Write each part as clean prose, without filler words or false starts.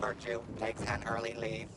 Virtue takes an early lead.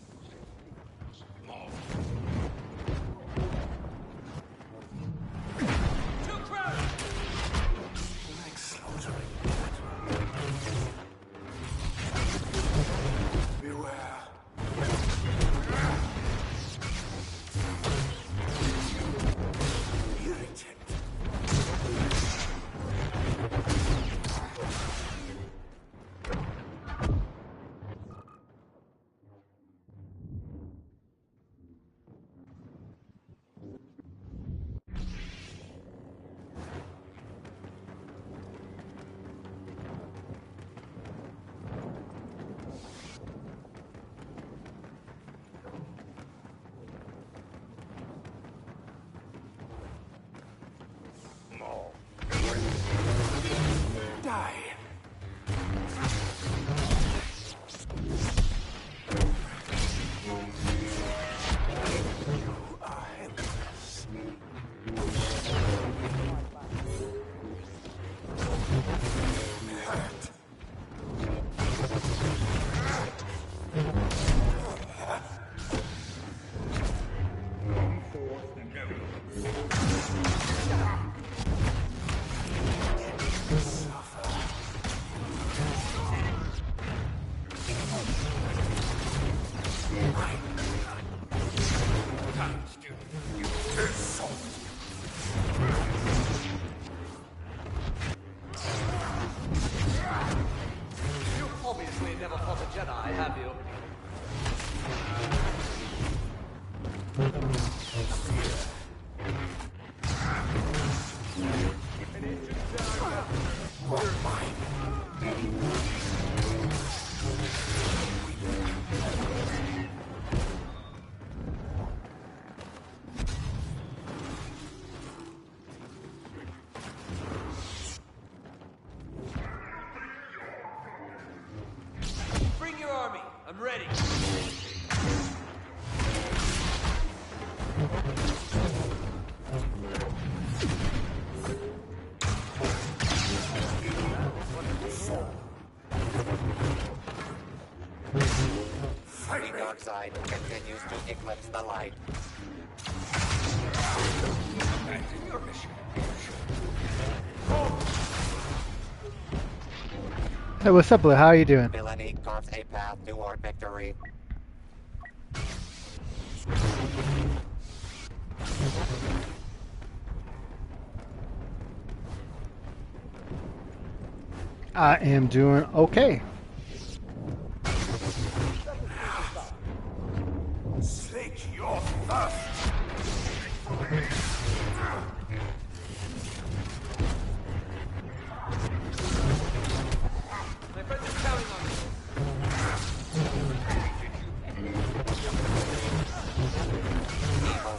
Side continues to eclipse the light. Hey, what's up, Blue? How are you doing? Villainy carves a path toward victory. I am doing okay.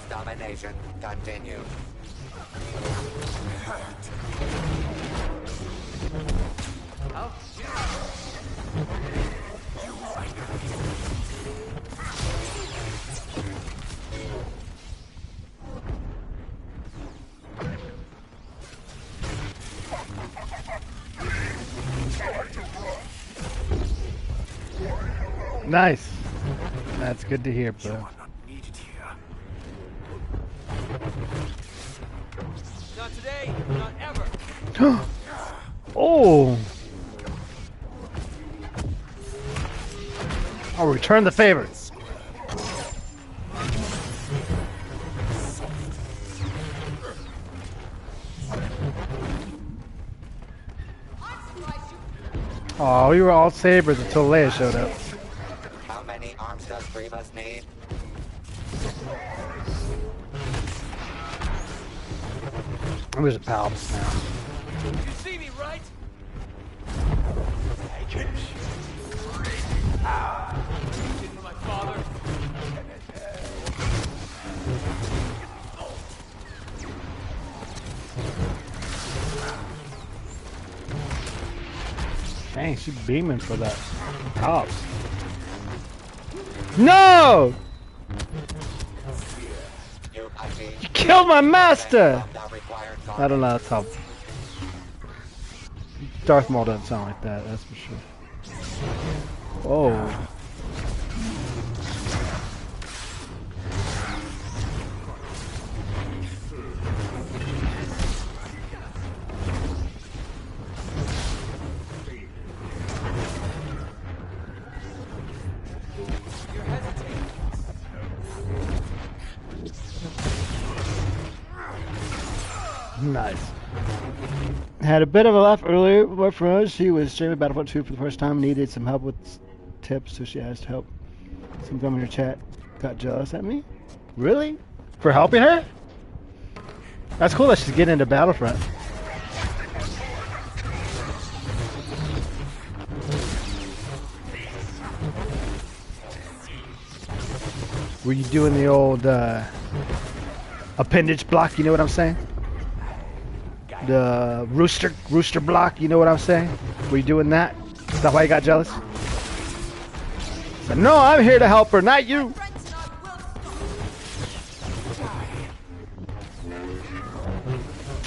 Domination continues. Nice. That's good to hear, bro. Not today, not ever. Oh! I'll return the favor. Oh, we were all Sabers until Leia showed up. How many arms does Grievous need? I'm just a Palps now. You see me, right? Did for my father. Dang, she's beaming for that. Palps. No! You killed my master! I don't know, that's how... Darth Maul doesn't sound like that, that's for sure. Oh. Nice. Had a bit of a laugh earlier with my friend. She was streaming Battlefront 2 for the first time, needed some help with tips, so she asked help. Some gum in her chat got jealous at me. Really? For helping her? That's cool that she's getting into Battlefront. Were you doing the old appendage block, you know what I'm saying? The rooster block, you know what I'm saying? Were you doing that? Is that why you got jealous? So, no, I'm here to help her, not you.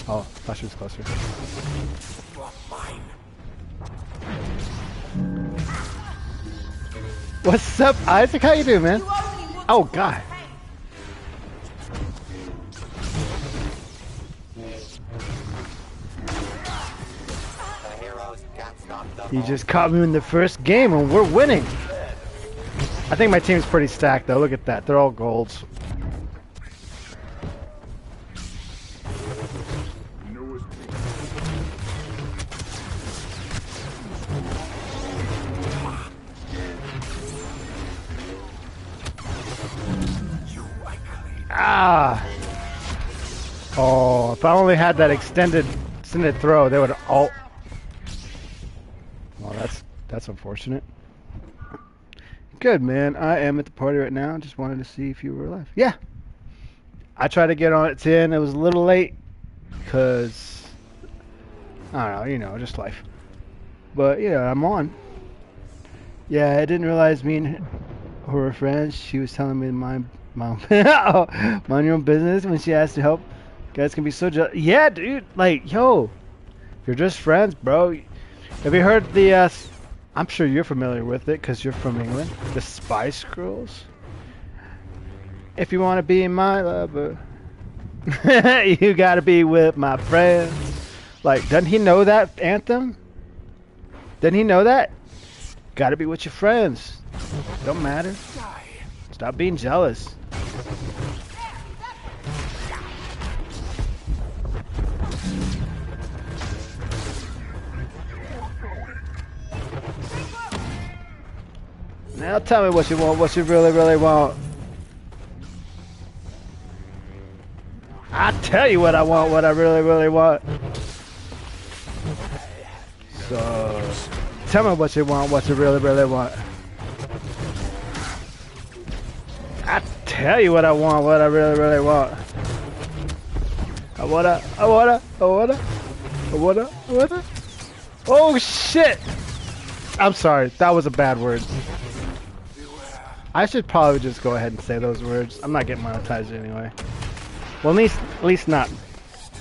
Oh, thought she was closer. What's up, Isaac? How you doing, man? Oh, God. You just caught me in the first game and we're winning. I think my team's pretty stacked though. Look at that. They're all golds. Ah. Oh, if I only had that extended throw, they would all. Well, that's unfortunate. Good, man. I am at the party right now. Just wanted to see if you were alive. Yeah. I tried to get on at 10. It was a little late because I don't know, you know, just life. But yeah, I'm on. Yeah, I didn't realize me and her were friends. She was telling me mind your own business when she asked to help. Guys can be so jealous. Yeah, dude. Like, yo, if you're just friends, bro. Have you heard the, I'm sure you're familiar with it because you're from England, the Spice Girls? If you want to be my lover, you gotta be with my friends. Like, doesn't he know that anthem? Doesn't he know that? Gotta be with your friends. Don't matter. Stop being jealous. Now tell me what you want, what you really, really want. I tell you what I want, what I really, really want. So, tell me what you want, what you really, really want. I tell you what I want, what I really, really want. I wanna. Oh shit! I'm sorry, that was a bad word. I should probably just go ahead and say those words. I'm not getting monetized anyway. Well, at least not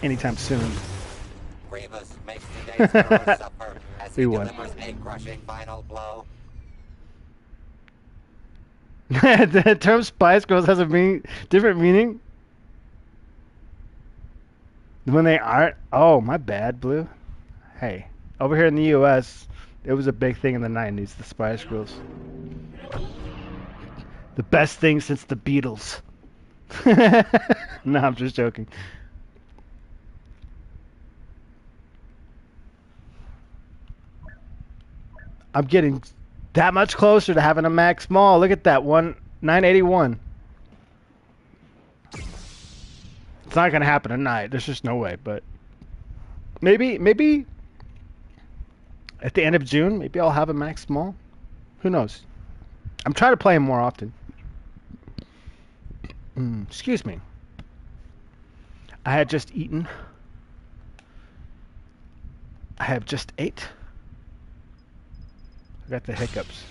anytime soon. Grievous makes today's hero suffer as he delivers a crushing final blow. The term Spice Girls has a different meaning when they aren't. Oh, my bad, Blue. Hey, over here in the U.S., it was a big thing in the 90s, the Spice Girls. The best thing since the Beatles. No, I'm just joking. I'm getting that much closer to having a max small. Look at that, 981. It's not gonna happen tonight. There's just no way. But maybe at the end of June, maybe I'll have a max small. Who knows? I'm trying to play him more often. Excuse me. I had just eaten. I have just ate. I got the hiccups.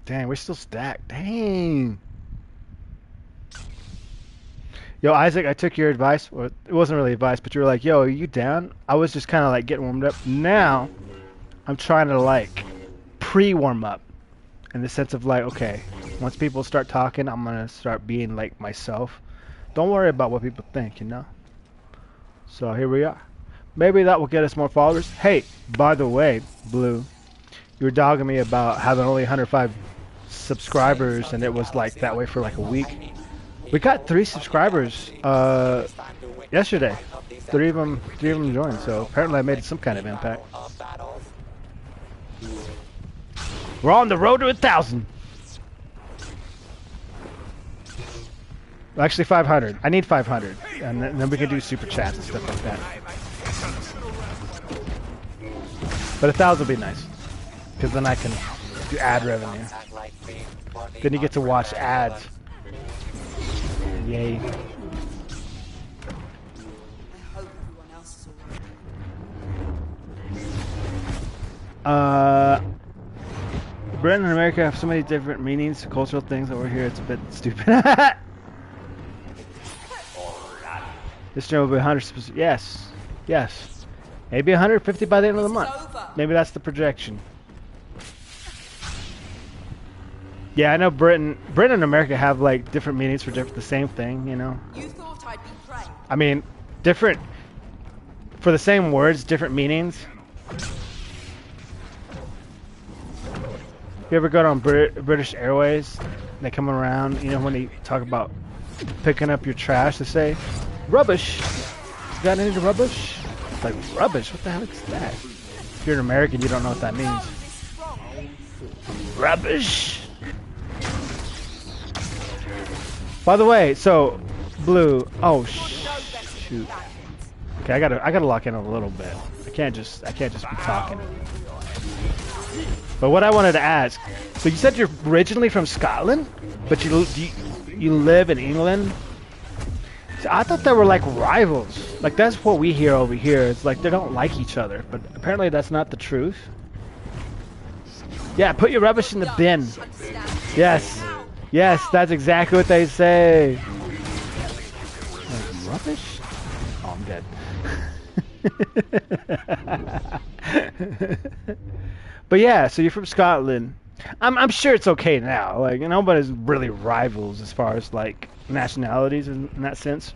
Dang, we're still stacked. Dang. Yo, Isaac, I took your advice. Well, it wasn't really advice, but you were like, yo, are you down? I was just kind of like getting warmed up. Now, I'm trying to like pre-warm up. In the sense of like, okay, once people start talking, I'm going to start being like myself. Don't worry about what people think, you know? So here we are. Maybe that will get us more followers. Hey, by the way, Blue, you were dogging me about having only 105 subscribers and it was like that way for like a week. We got 3 subscribers yesterday. 3 of them joined. So apparently I made some kind of impact. We're on the road to 1,000. Actually, 500. I need 500, and then we can do super chats and stuff like that. But 1,000 would be nice, because then I can do ad revenue. Then you get to watch ads. Yay. Britain and America have so many different meanings, cultural things over here. It's a bit stupid. This stream will be 100%. Yes, yes. Maybe 150 by the end of the month. Maybe that's the projection. Yeah, I know Britain and America have like different meanings for the same thing, you know. You thought I'd be prey. I mean, different for the same words, different meanings. You ever go on British Airways? They come around, you know, when they talk about picking up your trash, they say, "Rubbish. You got any rubbish?" It's like, rubbish? What the hell is that? If you're an American, you don't know what that means. Rubbish. By the way, so Blue. Oh shoot. Okay, I gotta lock in a little bit. I can't just be talking. But what I wanted to ask, so you said you're originally from Scotland, but you live in England? So I thought they were like rivals. Like that's what we hear over here. It's like they don't like each other, but apparently that's not the truth. Yeah, put your rubbish in the bin. Yes. Yes, that's exactly what they say. Like, rubbish? Oh, I'm dead. But yeah, so you're from Scotland. I'm sure it's okay now. Like nobody's really rivals as far as like nationalities in that sense.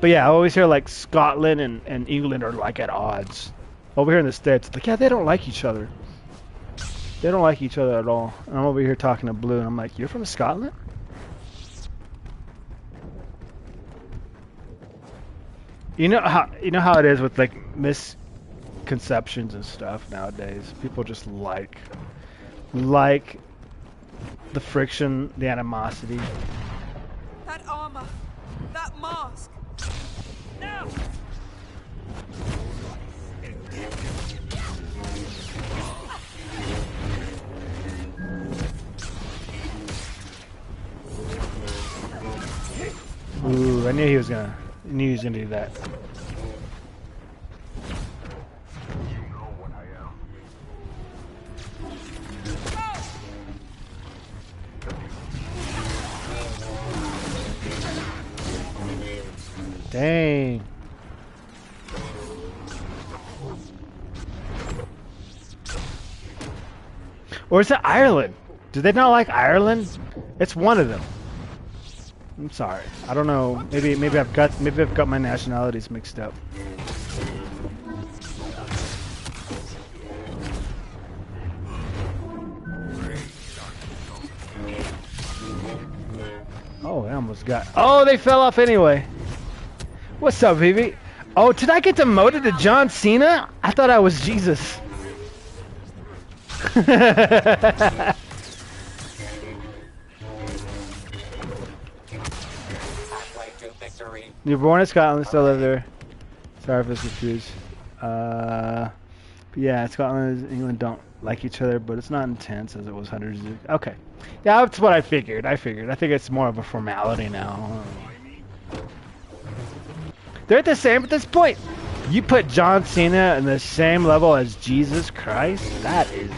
But yeah, I always hear like Scotland and England are like at odds. Over here in the States, it's like yeah, they don't like each other. They don't like each other at all. And I'm over here talking to Blue, and I'm like, you're from Scotland? You know how it is with like misconceptions and stuff nowadays. People just like the friction, the animosity. That armor, that mask. No. Ooh, I knew he was gonna do that. Dang. Or is it Ireland? Do they not like Ireland? It's one of them. I'm sorry. I don't know. Maybe I've got my nationalities mixed up. Oh, I almost got. Oh, they fell off anyway. What's up, Vivi? Oh, did I get demoted to John Cena? I thought I was Jesus. You're born in Scotland, still live there. Sorry if I was confused. But yeah, Scotland and England don't like each other, but it's not intense as it was hundreds of years. Okay. Yeah, that's what I figured. I think it's more of a formality now. They're at the same at this point. You put John Cena in the same level as Jesus Christ? That is...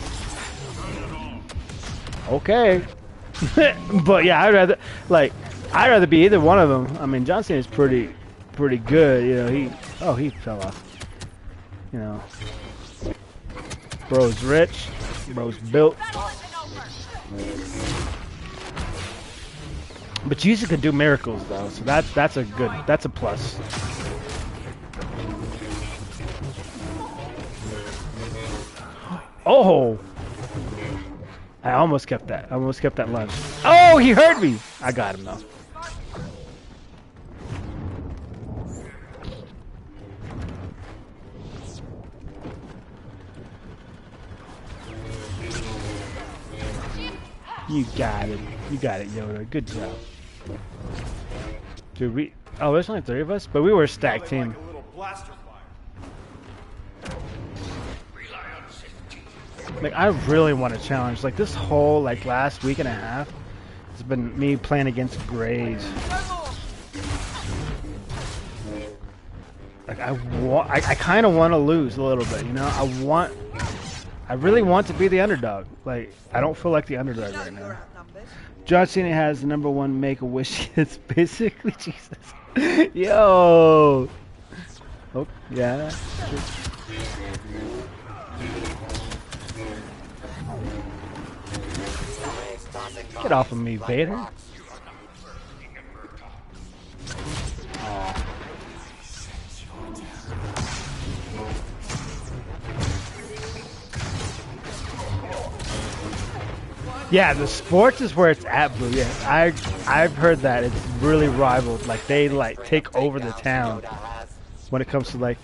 okay. But yeah, I'd rather be either one of them. I mean, John Cena's pretty good. You know, he fell off. You know, bro's rich, bro's built. But Jesus can do miracles though, so that's a plus. Oh! I almost kept that. I almost kept that lunge. Oh, he heard me! I got him though. You got it. You got it, Yoda. Good job. Dude, oh, there's only 3 of us? But we were a stacked team. Like a little blaster fire. Like, I really want to challenge. Like, this whole, like, last week and a half has been me playing against Grays. Like, I kind of want to lose a little bit, you know? I really want to be the underdog. Like, I don't feel like the underdog right now. John Cena has the #1 Make-A-Wish. It's basically Jesus. Yo! Oh, yeah. Sure. Get off of me, Vader. Aw. Yeah, the sports is where it's at, Blue. Yeah, I've heard that it's really rivaled. Like they like take over the town when it comes to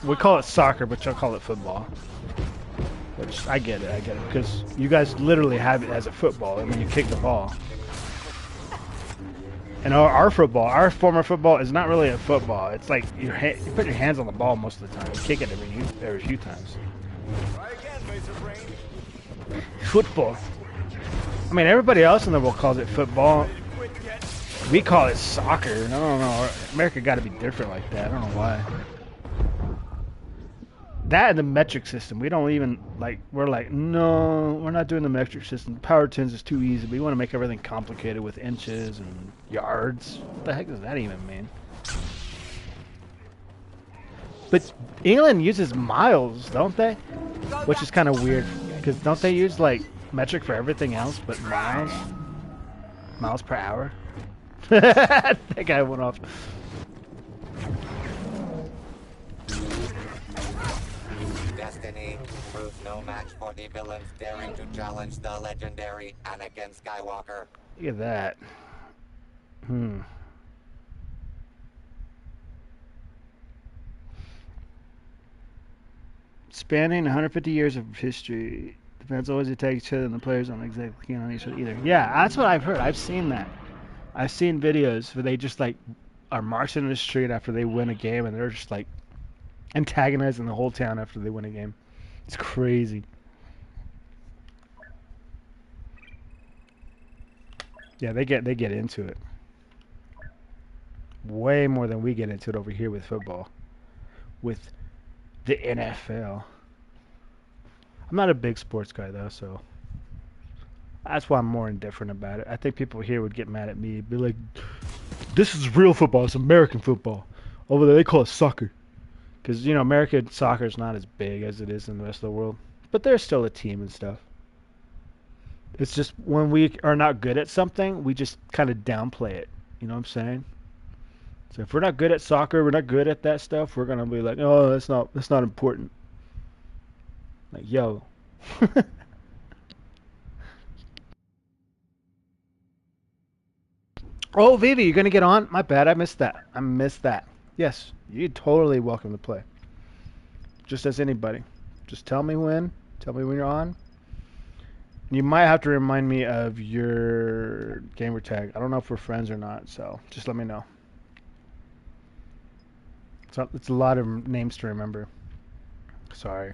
we call it soccer, but y'all call it football. Which I get it, because you guys literally have it as a football, and then you kick the ball. And our football, our former football, is not really a football. It's like you put your hands on the ball most of the time. You kick it every few times. Try again, Razor Brain. Football. I mean, everybody else in the world calls it football. We call it soccer. I don't know. America got to be different like that. I don't know why. That and the metric system. We don't even, like, we're like, no, we're not doing the metric system. Power tens is too easy. We want to make everything complicated with inches and yards. What the heck does that even mean? But England uses miles, don't they? Which is kind of weird. Because don't they use, like, metric for everything else but miles? Miles per hour? That guy went off. Destiny proves no match for the villains daring to challenge the legendary Anakin Skywalker. Look at that. Spanning 150 years of history. The fans always attack each other and the players aren't exactly keen on each other either. Yeah, that's what I've heard. I've seen that. I've seen videos where they just like are marching in the street after they win a game and they're just like antagonizing the whole town after they win a game. It's crazy. Yeah, they get into it. Way more than we get into it over here with football. With the NFL. I'm not a big sports guy though, so that's why I'm more indifferent about it. I think people here would get mad at me, be like, this is real football, it's American football. Over there they call it soccer. Because, you know, American soccer is not as big as it is in the rest of the world. But they're still a team and stuff. It's just when we are not good at something, we just kind of downplay it. You know what I'm saying? So if we're not good at soccer, we're not good at that stuff, we're going to be like, oh, that's not important. Like, yo. Oh, Vivi, you're going to get on? My bad, I missed that. Yes, you're totally welcome to play. Just as anybody. Just tell me when you're on. You might have to remind me of your gamer tag. I don't know if we're friends or not, so just let me know. It's a lot of names to remember. Sorry.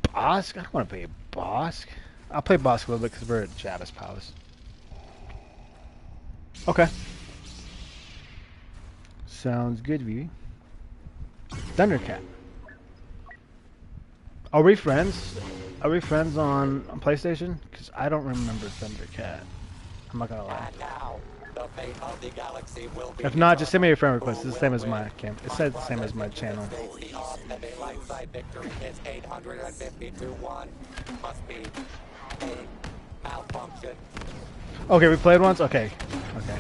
Bosk? I don't want to play Bosk. I'll play Bosk a little bit because we're at Jabba's Palace. Okay. Sounds good, Vivi. Thundercat. Are we friends? Are we friends on PlayStation? Because I don't remember Thundercat. I'm not gonna lie. And now, the fate of the galaxy will be If not, just send me a friend request. It's the same as my cam. It says the same as my channel. The odds of a light side victory is 850 to 1. Must be a malfunction. Okay, we played once? Okay. Okay.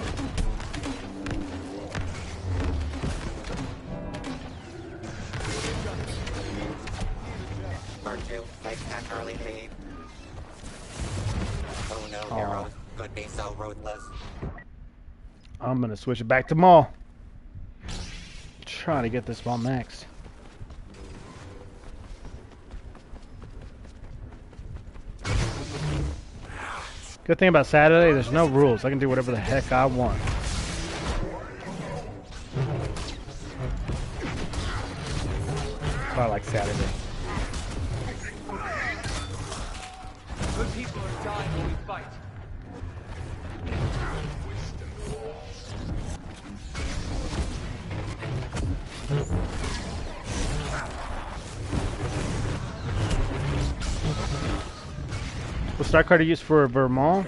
Virtue takes an early lead. Who knew heroes could be so ruthless? I'm gonna switch it back to Maul. Trying to get this ball maxed. Good thing about Saturday, there's no rules. I can do whatever the heck I want. I like Saturday. Good people are dying when we fight. What start card are used for Vermont?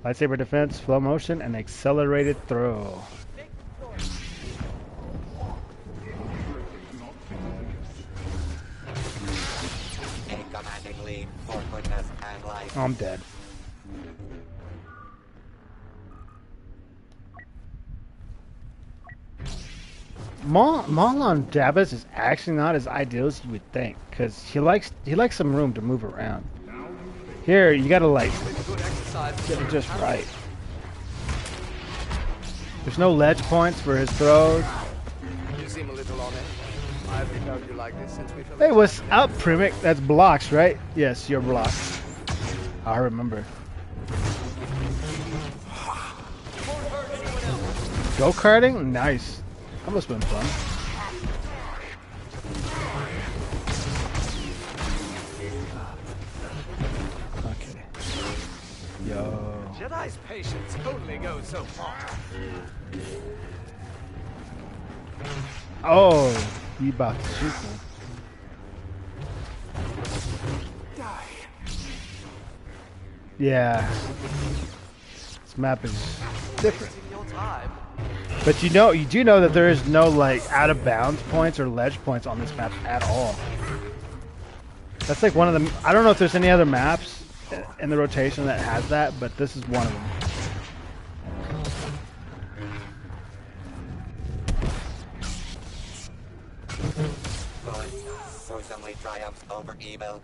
Lightsaber defense, slow motion, and accelerated throw. A commanding lead for goodness and life. Oh, I'm dead. Maul on Dabbas is actually not as ideal as you would think, because he likes some room to move around. Here, you gotta like get it just right. There's no ledge points for his throws. You seem a little on edge. I haven't felt you like this since we filmed. Hey, what's up, Primic? That's blocks, right? Yes, you're blocks. I remember. Go-karting? Nice. That must have been fun. Okay. Yo. Jedi's patience totally goes so far. Oh, you about to shoot me. Yeah. This map is different. Your time. But you do know that there is no like out of bounds points or ledge points on this map at all. That's like one of the, I don't know if there's any other maps in the rotation that has that, but this is one of them. Good certainly triumphs over evil.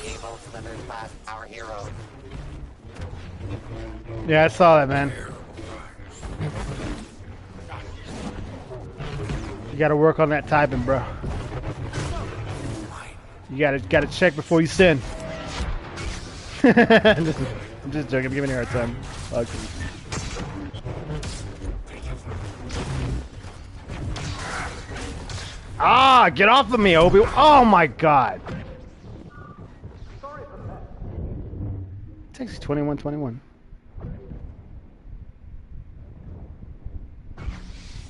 Evil slithers past our heroes. Yeah, I saw that, man. You gotta work on that typing, bro. You gotta check before you sin. I'm just joking. I'm giving you a hard time. Okay. Ah, get off of me, Obi. Oh my God. Takes 21-21.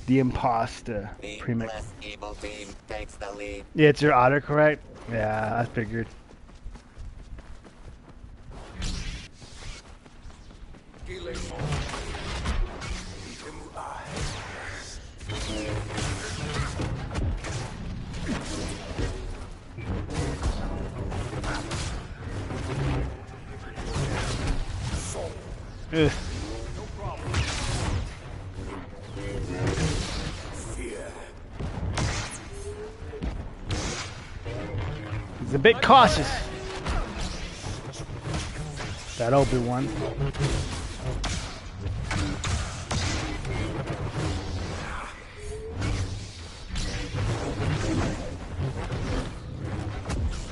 The imposter. The Premix. less evil team takes the lead. Yeah, it's your autocorrect. Yeah, I figured. Ugh. He's a bit cautious. That'll be one.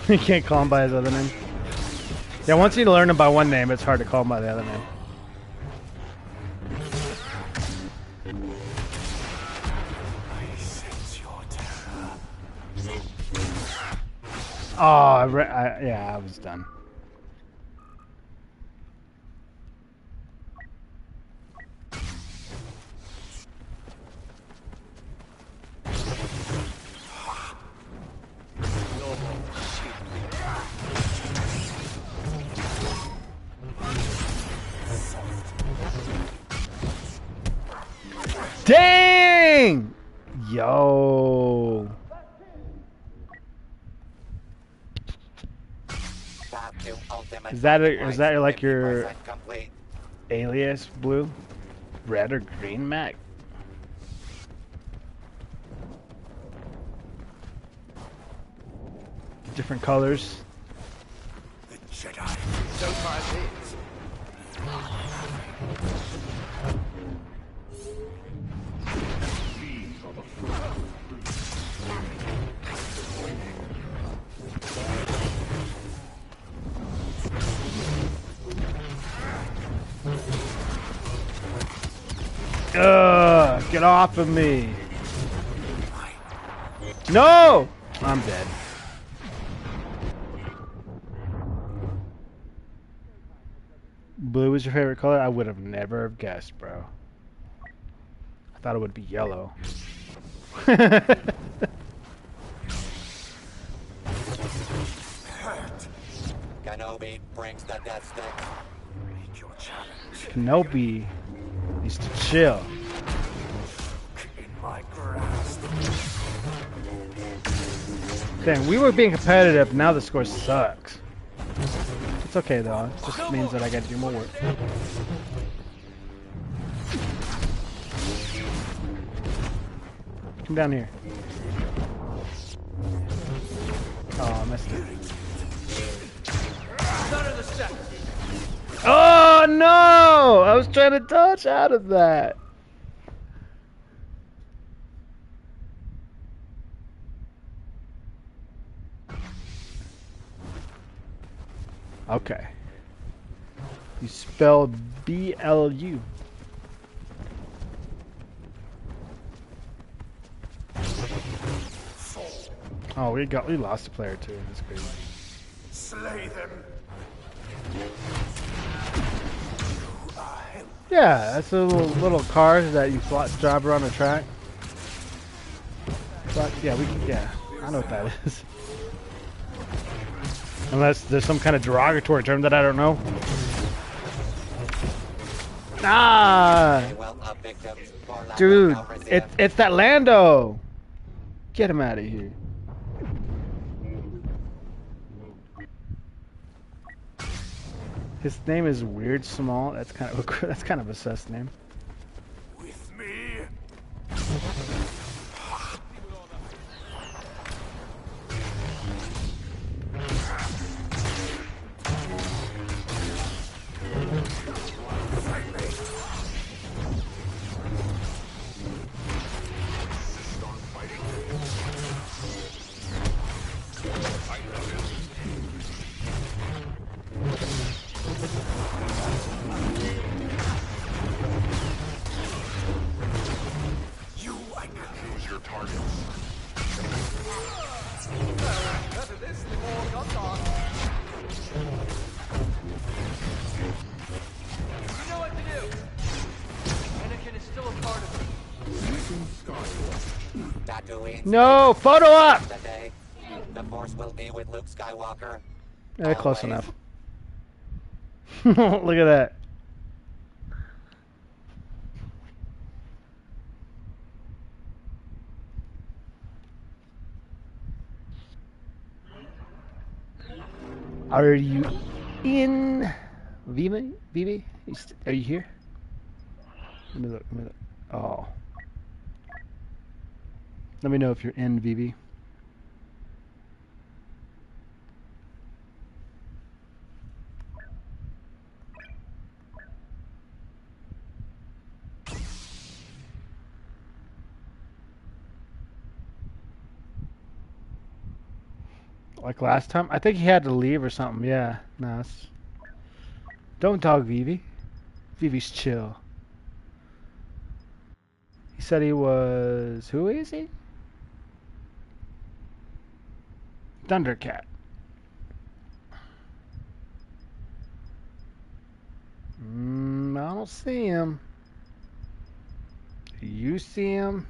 You can't call him by his other name. Yeah, once you learn him by one name, it's hard to call him by the other name. Oh, yeah, I was done. Dang! Yo. Is that like your alias, Blue? Red or green, Mac? different colors. The Jedi. Don't mind these. Ugh, get off of me. No! I'm dead. Blue is your favorite color? I would have never have guessed, bro. I thought it would be yellow. Kenobi brings the death stick. Make your challenge. Kenobi needs to chill. In my grasp. Dang, we were being competitive, now the score sucks. It's okay though, it just means that I gotta do more work. Come down here. Oh, I missed it. Oh no! I was trying to dodge out of that. Okay. You spelled BLU. Oh, we lost a player too. That's crazy. Slay them. Yeah, that's a little car that you drive around the track. But yeah, I know what that is. Unless there's some kind of derogatory term that I don't know. Ah, dude, it's that Lando. Get him out of here. His name is Weird Small. That's kind of a sus name. With me. No, photo up. The Force will be with Luke Skywalker. Close enough. Look at that. Are you in Viva? Vivi? Are you here? Let me look. Oh. Let me know if you're in Vivi. Like last time? I think he had to leave or something. Yeah. No, don't dog Vivi. Vivi's chill. He said he was... Who is he? Thundercat. I don't see him. Do you see him?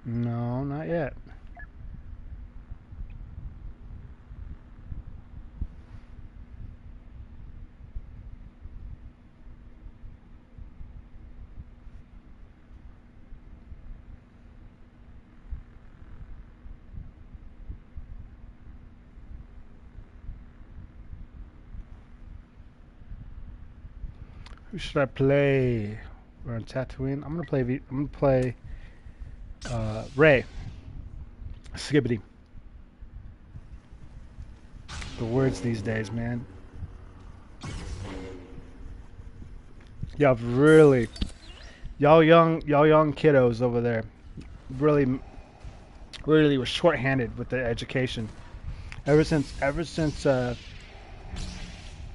No, not yet. Who should I play? We're on Tatooine. I'm gonna play Ray. Skibbity. The words these days, man. Y'all really, y'all young kiddos over there, really were short-handed with the education. Ever since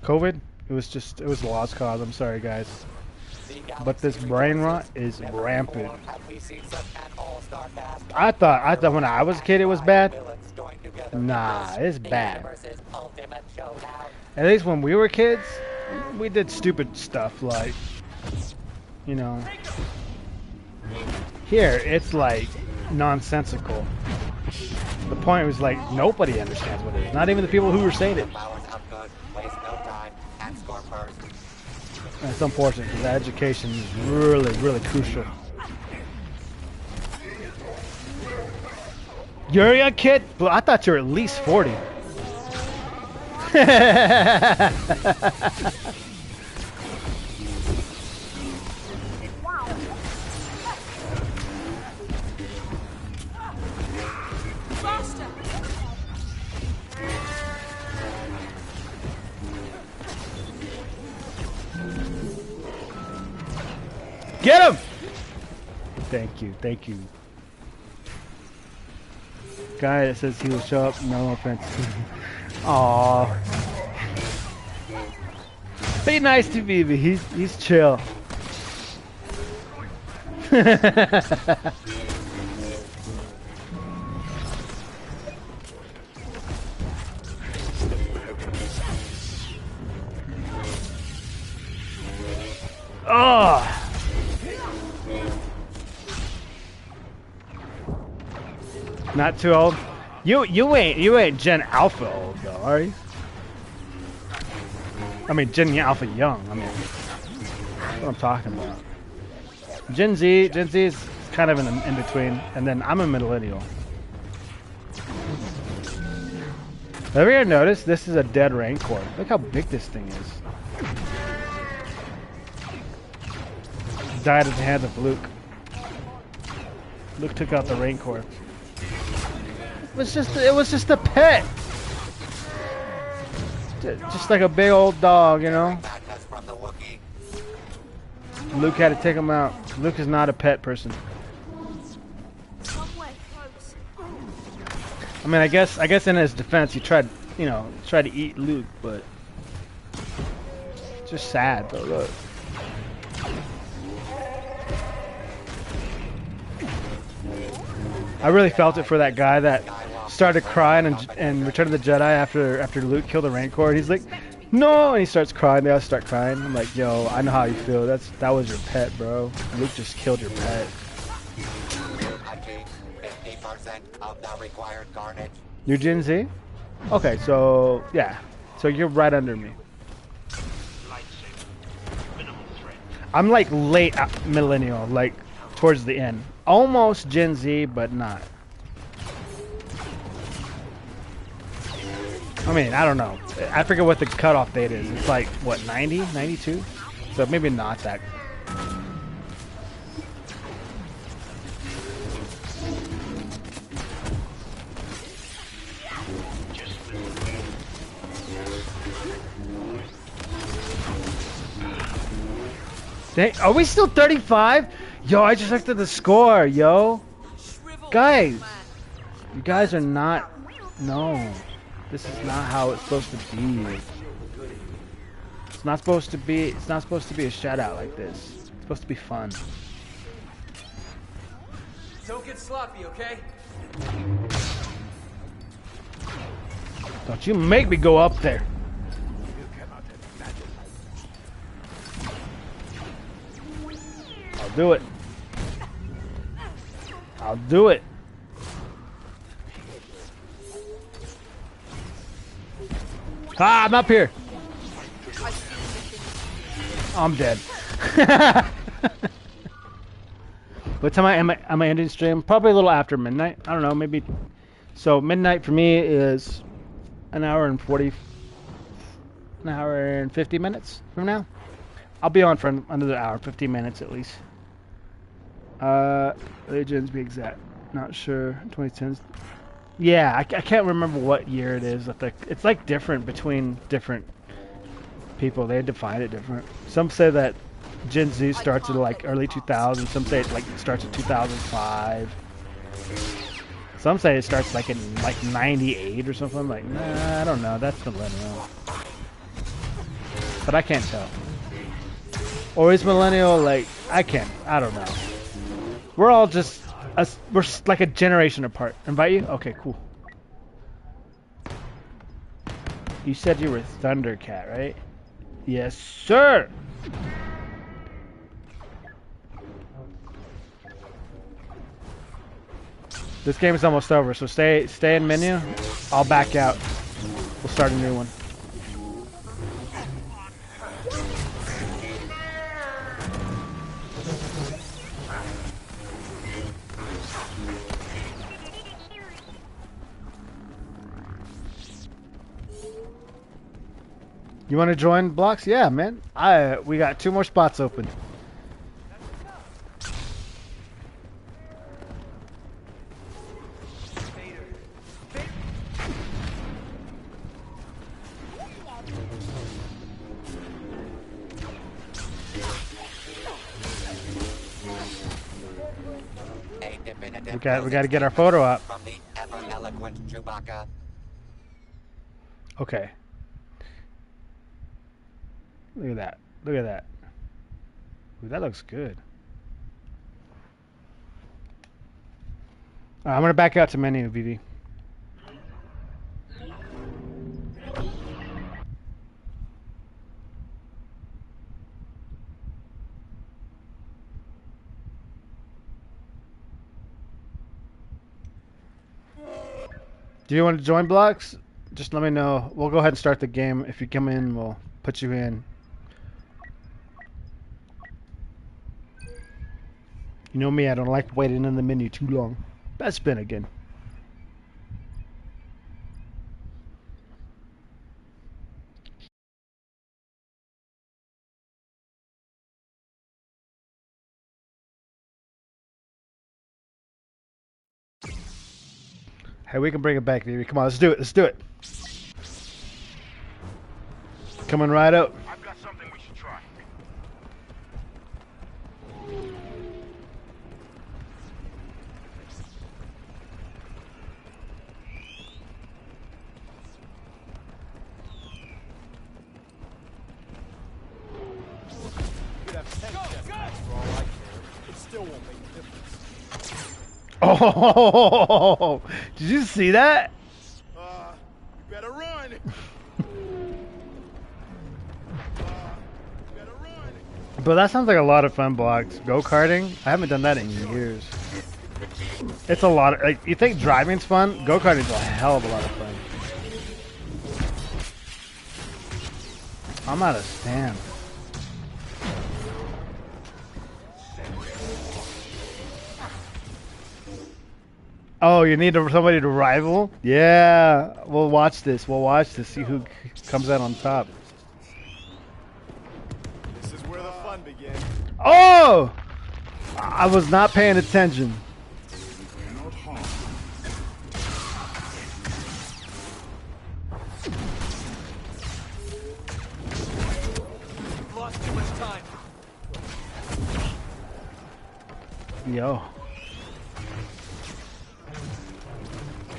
COVID, it was a lost cause. I'm sorry, guys, but this brain rot is rampant. I thought when I was a kid it was bad. Nah, it's bad. At least when we were kids, we did stupid stuff like, you know. Here, it's like nonsensical. The point was like nobody understands what it is. Not even the people who were saying it. It's unfortunate because education is really, really crucial. You're a young kid? Well, I thought you were at least 40. Get him! Thank you, thank you. Guy that says he will show up, no offense. Aww. Be nice to Vivi, he's chill. Oh. Not too old. You ain't Gen Alpha old though, are you? I mean Gen Alpha young. I mean, that's what I'm talking about. Gen Z is kind of in between, and then I'm a millennial. Have you ever noticed this is a dead Rancor? Look how big this thing is. Died at the hands of Luke. Luke took out the Rancor. It was just a pet. Just like a big old dog, you know. Luke had to take him out. Luke is not a pet person. I mean, I guess in his defense, he tried to eat Luke, but it's just sad. But look. I really felt it for that guy that started crying and Return of the Jedi after Luke killed the Rancor. He's like, no, and he starts crying. They all start crying. I'm like, yo, I know how you feel. That was your pet, bro. Luke just killed your pet. You're Gen Z? Okay, so yeah, so you're right under me. I'm like late millennial, like towards the end. Almost Gen Z, but not. I mean, I don't know. I forget what the cutoff date is. It's like, what, 90? 92? So maybe not that. Dang, are we still 35? Yo, I just looked at the score, yo. Guys, you guys are not... No. This is not how it's supposed to be. It's not supposed to be a shutout like this. It's supposed to be fun. Don't get sloppy, okay? Don't you make me go up there. I'll do it. I'll do it. Ah, I'm up here. Oh, I'm dead. What time am I ending stream? Probably a little after midnight. I don't know, maybe. So midnight for me is an hour and 50 minutes from now. I'll be on for another hour, 15 minutes at least. Legends be exact. Not sure. 2010s. Yeah, I can't remember what year it is. It's like different between different people. They define it different. Some say that Gen Z starts at like early 2000s. Some say it like starts at 2005. Some say it starts like in like 98 or something. Like, nah, I don't know. That's millennial. But I can't tell. Or is millennial like, I don't know. We're all just, we're like a generation apart. Invite you? Okay, cool. You said you were Thundercat, right? Yes, sir! This game is almost over, so stay in menu. I'll back out. We'll start a new one. You want to join Blocks? Yeah, man. We got 2 more spots open. We got to get our photo up. From the ever-eloquent Chewbacca. Okay. Look at that. Look at that. Ooh, that looks good. I'm going to back out to menu, VV. Do you want to join Blocks? Just let me know. We'll go ahead and start the game. If you come in, we'll put you in. You know me, I don't like waiting in the menu too long. Best spin again. Hey, we can bring it back, baby. Come on, let's do it. Let's do it. Coming right up. I've got something we should try. Oh, did you see that? You better run. But that sounds like a lot of fun, Blocks. Go-karting? I haven't done that in years. It's a lot of, like, you think driving's fun? Go-karting's a hell of a lot of fun. I'm out of stamina. Oh, you need somebody to rival? Yeah, we'll watch this. We'll watch this. See who comes out on top. This is where the fun begins. Oh! I was not paying attention. Lost too much time. Yo.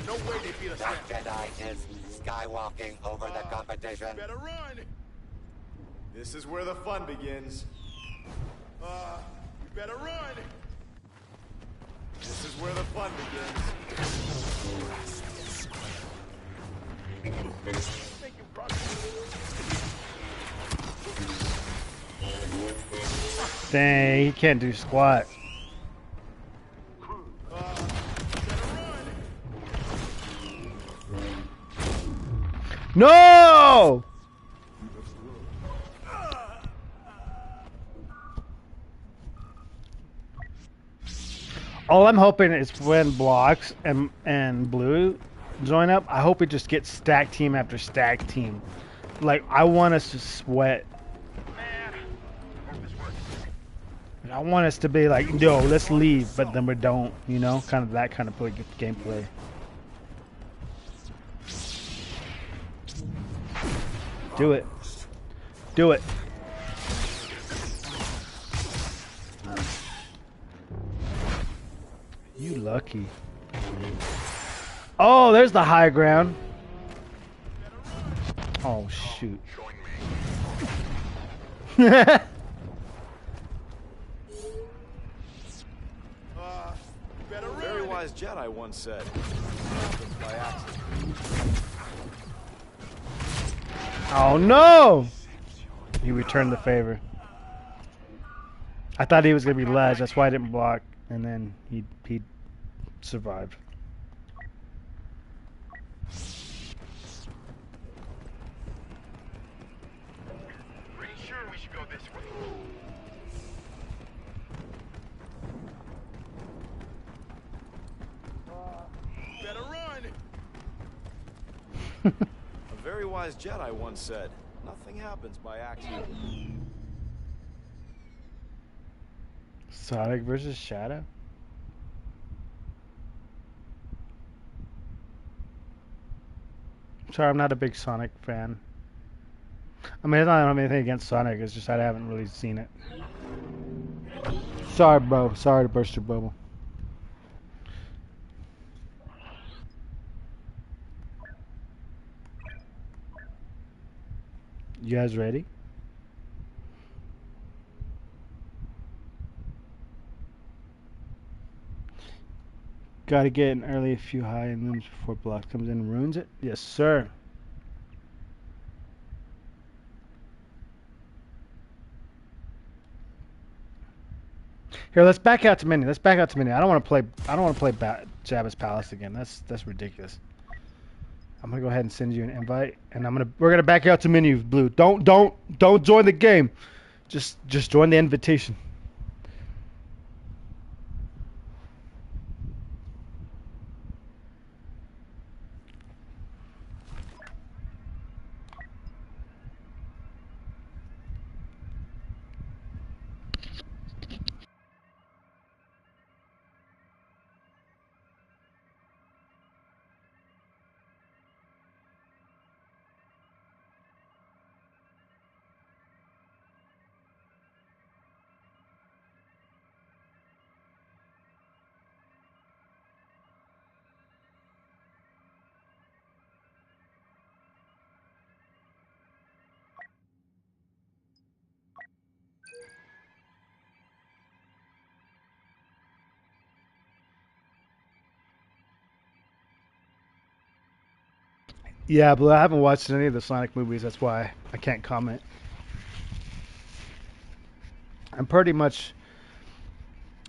No way they beat us. That Jedi is skywalking over the competition. Better run. This is where the fun begins. You better run. This is where the fun begins. Dang, he can't do squat. No! All I'm hoping is when Blocks and Blue join up, I hope we just get stack team after stack team. Like, I want us to sweat. Man, I want us to be like, yo, let's leave, but then we don't, you know? Kind of that kind of gameplay. Do it. Do it. You lucky. Oh, there's the high ground. Oh, shoot. A very wise Jedi once said, by accident. Oh, no! He returned the favor. I thought he was going to be ledge, that's why I didn't block. And then he survived. Pretty sure we should go this way. Better run! A very wise Jedi once said, nothing happens by accident. Sonic versus Shadow? Sorry, I'm not a big Sonic fan. I mean, I don't have anything against Sonic, it's just I haven't really seen it. Sorry, bro. Sorry to burst your bubble. You guys ready? Gotta get an early, a few high and looms before block comes in and ruins it? Yes, sir. Here, let's back out to menu. Let's back out to menu. I don't want to play. I don't want to play Jabba's Palace again. That's ridiculous. I'm gonna go ahead and send you an invite, and we're gonna back out to menu, Blue. Don't join the game. Just join the invitation. Yeah, but I haven't watched any of the Sonic movies. That's why I can't comment. I'm pretty much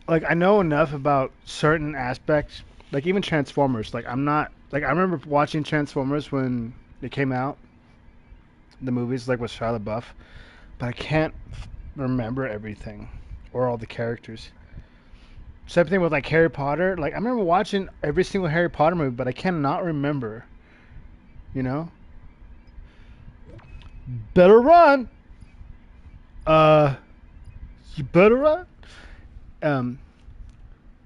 like I know enough about certain aspects, like even Transformers. Like I'm not like I remember watching Transformers when it came out, the movies like with Shia LaBeouf, but I can't remember everything or all the characters. Same thing with like Harry Potter. Like I remember watching every single Harry Potter movie, but I cannot remember. You know? Better run. You better run.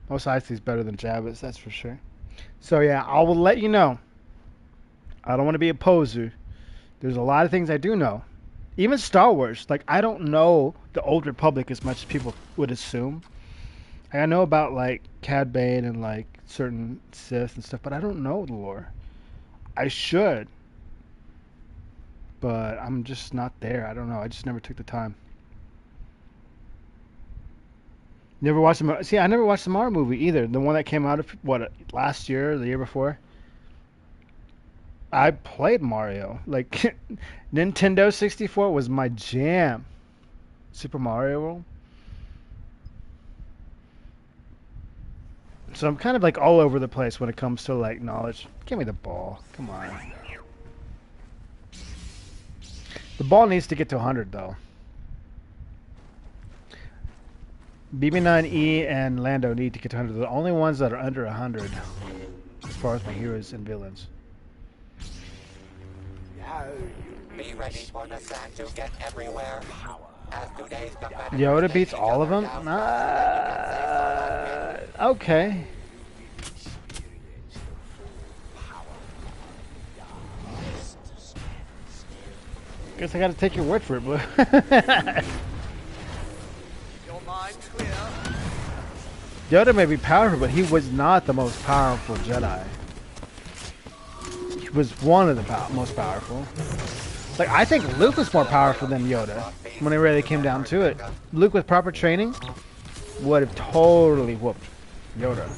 Most Icy's better than Jabba's, that's for sure. So yeah, I will let you know. I don't want to be a poser. There's a lot of things I do know. Even Star Wars. Like I don't know the Old Republic as much as people would assume. Like, I know about like Cad Bane and like certain Sith and stuff, but I don't know the lore. I should, but I'm just not there. I don't know. I just never took the time. Never watched the See, I never watched the Mario movie either. The one that came out last year or the year before. I played Mario. Like Nintendo 64 was my jam. Super Mario World. So I'm kind of like all over the place when it comes to like knowledge. Give me the ball. Come on. The ball needs to get to 100 though. BB9E and Lando need to get to 100. They're the only ones that are under 100 as far as my heroes and villains. Be ready for the sand to get everywhere. As today's competitive Yoda take beats each all of other them? down, Okay. Guess I gotta take your word for it, boy. Your mind clear. Yoda may be powerful, but he was not the most powerful Jedi. He was one of the most powerful. Like, I think Luke was more powerful than Yoda when it really came down to it. Luke with proper training would have totally whooped Yoda.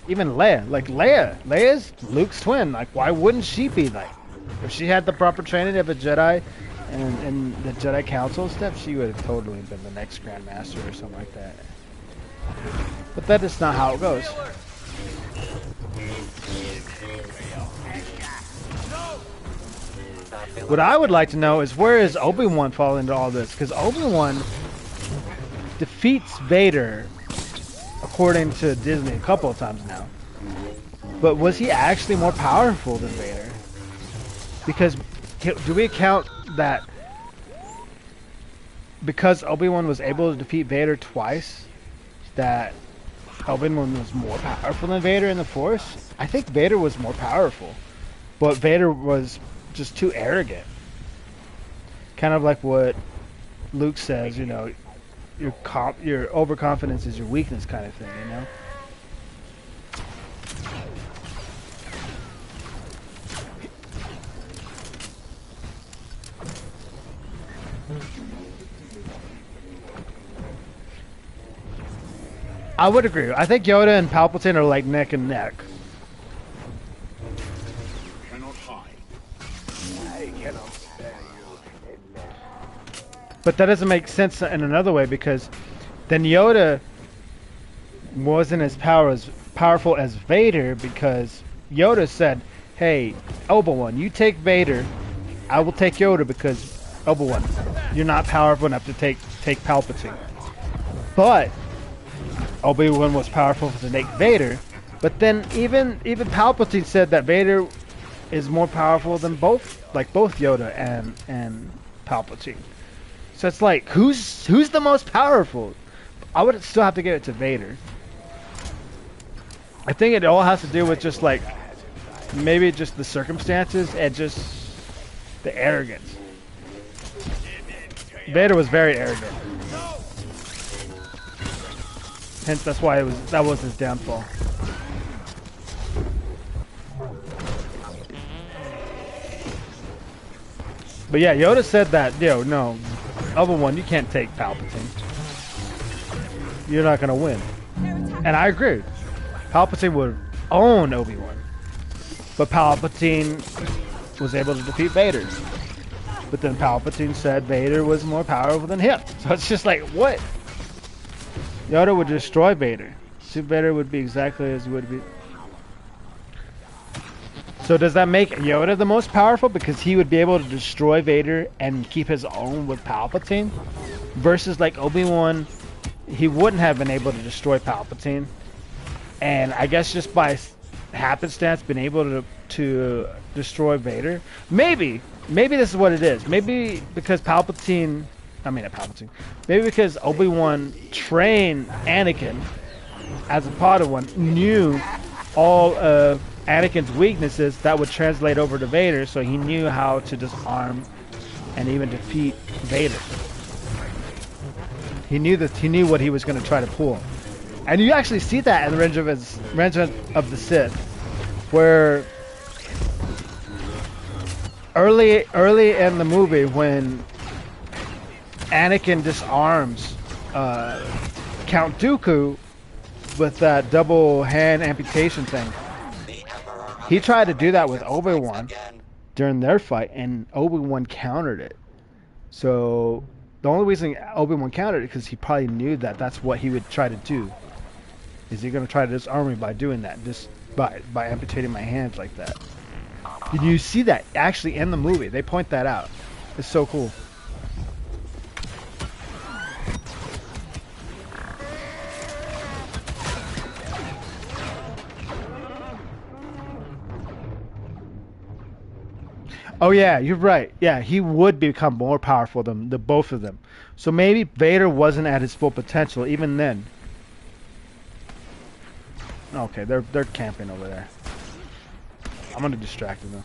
Even Leia, like Leia's Luke's twin. Like, why wouldn't she be like? If she had the proper training of a Jedi and the Jedi Council stuff, she would have totally been the next Grand Master or something like that. But that is not how it goes. What I would like to know is where is Obi-Wan fall into all this? Because Obi-Wan defeats Vader, according to Disney, a couple of times now. But was he actually more powerful than Vader? Because do we account that because Obi-Wan was able to defeat Vader twice, that Obi-Wan was more powerful than Vader in the Force? I think Vader was more powerful, but Vader was just too arrogant. Kind of like what Luke says, you know, your overconfidence is your weakness, kind of thing, you know. I would agree. I think Yoda and Palpatine are like neck and neck. But that doesn't make sense in another way, because then Yoda wasn't as powerful as Vader, because Yoda said, hey, Obi-Wan, you take Vader, I will take Yoda, because Obi-Wan, you're not powerful enough to take Palpatine. But Obi-Wan was powerful to take Vader, but then even Palpatine said that Vader is more powerful than both Yoda and Palpatine. So it's like, who's the most powerful? I would still have to give it to Vader. I think it all has to do with just like maybe just the circumstances and just the arrogance. Vader was very arrogant. Hence, that's why that was his downfall. But yeah, Yoda said that, no, Obi-Wan, you can't take Palpatine. You're not gonna win. And I agree. Palpatine would own Obi-Wan. But Palpatine was able to defeat Vader. But then Palpatine said Vader was more powerful than him. So it's just like, what? Yoda would destroy Vader. So Vader would be exactly as he would be. So does that make Yoda the most powerful because he would be able to destroy Vader and keep his own with Palpatine? Versus like Obi-Wan, he wouldn't have been able to destroy Palpatine. And I guess just by happenstance been able to destroy Vader. Maybe this is what it is. Maybe because maybe because Obi-Wan trained Anakin as a Padawan, knew all of Anakin's weaknesses that would translate over to Vader, so he knew how to disarm and even defeat Vader. He knew what he was going to try to pull. And you actually see that in the Revenge of the Sith, where early in the movie when Anakin disarms Count Dooku with that double hand amputation thing, he tried to do that with Obi-Wan during their fight, and Obi-Wan countered it. So the only reason Obi-Wan countered it because he probably knew that that's what he would try to do. Is he going to try to disarm me by doing that, just by amputating my hands like that? Did you see that actually in the movie? They point that out. It's so cool. Oh yeah, you're right. Yeah, he would become more powerful than the both of them. So maybe Vader wasn't at his full potential even then. Okay, they're camping over there. I'm gonna distract them though.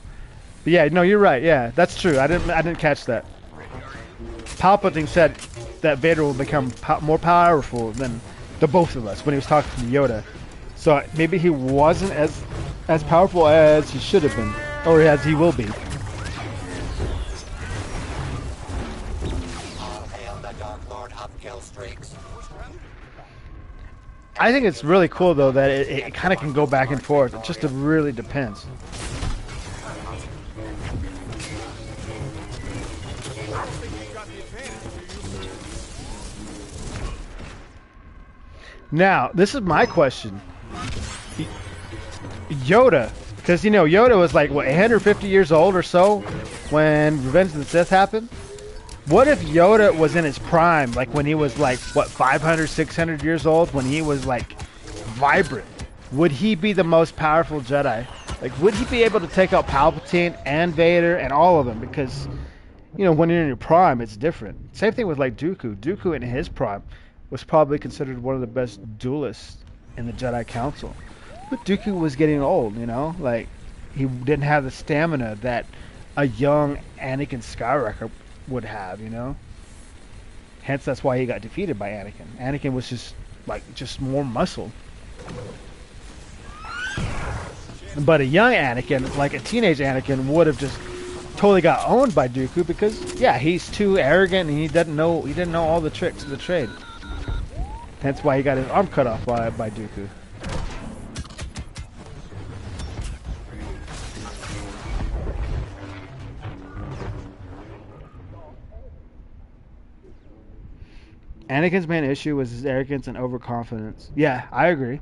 But yeah, no, you're right. Yeah, that's true. I didn't catch that. Palpatine said that Vader will become more powerful than the both of us when he was talking to Yoda. So maybe he wasn't as powerful as he should have been, or as he will be. All hail the Dark Lord of kill streaks. I think it's really cool though that it kind of can go back and forth. It just really depends. Now, this is my question. Yoda, because you know Yoda was like what 150 years old or so when Revenge of the Sith happened. What if Yoda was in his prime, like when he was like what 500, 600 years old, when he was like vibrant? Would he be the most powerful Jedi? Like, would he be able to take out Palpatine and Vader and all of them? Because you know when you're in your prime, it's different. Same thing with like Dooku. Dooku in his prime was probably considered one of the best duelists in the Jedi Council. But Dooku was getting old, you know? Like, he didn't have the stamina that a young Anakin Skywalker would have, you know? Hence, that's why he got defeated by Anakin. Anakin was just more muscle. But a young Anakin, like a teenage Anakin, would have just totally got owned by Dooku because, yeah, he's too arrogant and he didn't know all the tricks of the trade. That's why he got his arm cut off by Dooku. Anakin's main issue was his arrogance and overconfidence. Yeah, I agree.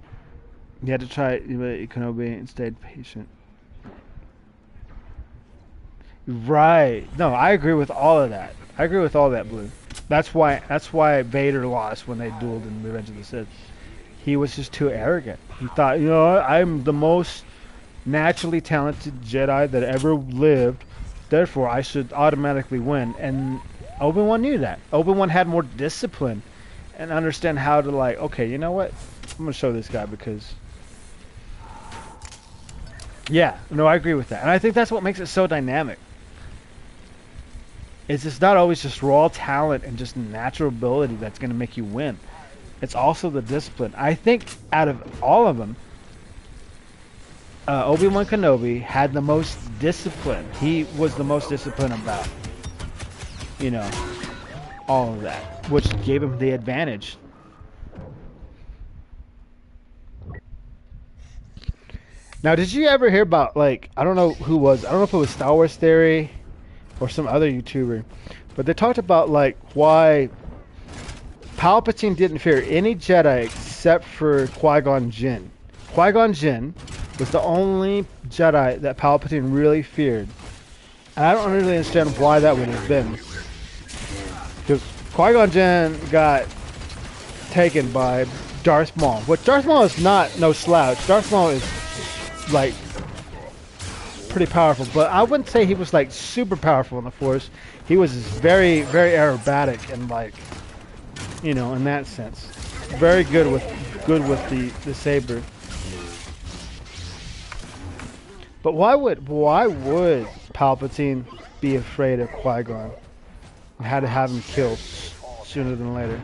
He had to try Kenobi and stayed patient. Right. No, I agree with all of that. I agree with all that, Blue. That's why Vader lost when they dueled in Revenge of the Sith. He was just too arrogant. He thought, you know, I'm the most naturally talented Jedi that ever lived, therefore I should automatically win. And Obi-Wan knew that. Obi-Wan had more discipline and understand how to like, okay, you know what? I'm gonna show this guy because yeah, no, I agree with that. And I think that's what makes it so dynamic. It's not always just raw talent and just natural ability that's going to make you win. It's also the discipline. I think out of all of them, Obi-Wan Kenobi had the most discipline. He was the most disciplined about, you know, all of that, which gave him the advantage. Now, did you ever hear about, like, I don't know if it was Star Wars Theory or some other YouTuber, but they talked about like why Palpatine didn't fear any Jedi except for Qui-Gon Jinn. Qui-Gon Jinn was the only Jedi that Palpatine really feared. And I don't really understand why that would have been. Because Qui-Gon Jinn got taken by Darth Maul. Which Darth Maul is not no slouch. Darth Maul is like pretty powerful, but I wouldn't say he was like super powerful in the Force. He was very, very aerobatic and like, you know, in that sense, very good with the saber. But why would Palpatine be afraid of Qui-Gon and had to have him killed sooner than later?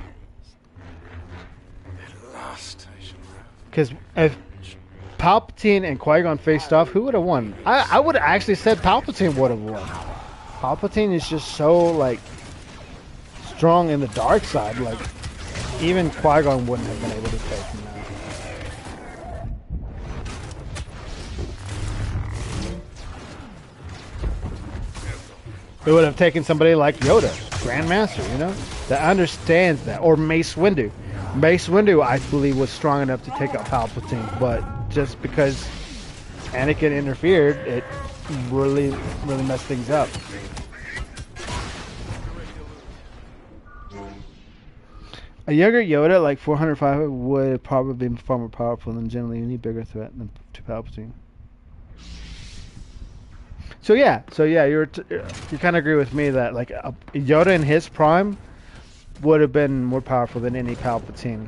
Because if Palpatine and Qui-Gon faced off, who would have won? I would have actually said Palpatine would have won. Palpatine is just so like strong in the dark side, like even Qui-Gon wouldn't have been able to take him out. It would have taken somebody like Yoda, Grandmaster, you know, that understands that, or Mace Windu. Mace Windu, I believe, was strong enough to take out Palpatine, but just because Anakin interfered, it really messed things up. A younger Yoda, like 405, would probably be far more powerful than generally any bigger threat than to Palpatine. So yeah, you kind of agree with me that like Yoda in his prime would have been more powerful than any Palpatine.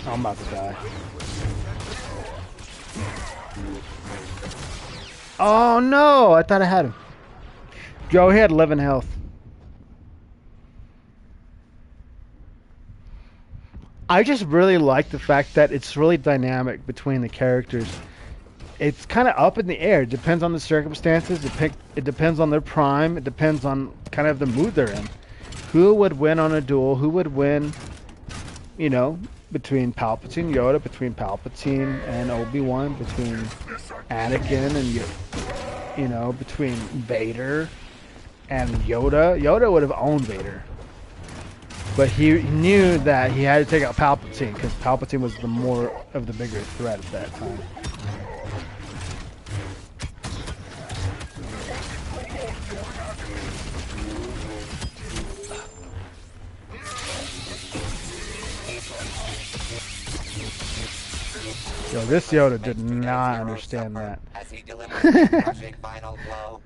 I'm about to die. Oh no! I thought I had him. Joe, he had 11 health. I just really like the fact that it's really dynamic between the characters. It's kind of up in the air. It depends on the circumstances. It depends on their prime. It depends on kind of the mood they're in. Who would win on a duel? Who would win, you know, between Palpatine and Yoda, between Palpatine and Obi-Wan, between Anakin and, you know, between Vader and Yoda. Yoda would have owned Vader. But he knew that he had to take out Palpatine because Palpatine was the more of the bigger threat at that time. Yo, this Yoda did not understand that. As he delivered the crushing final blow.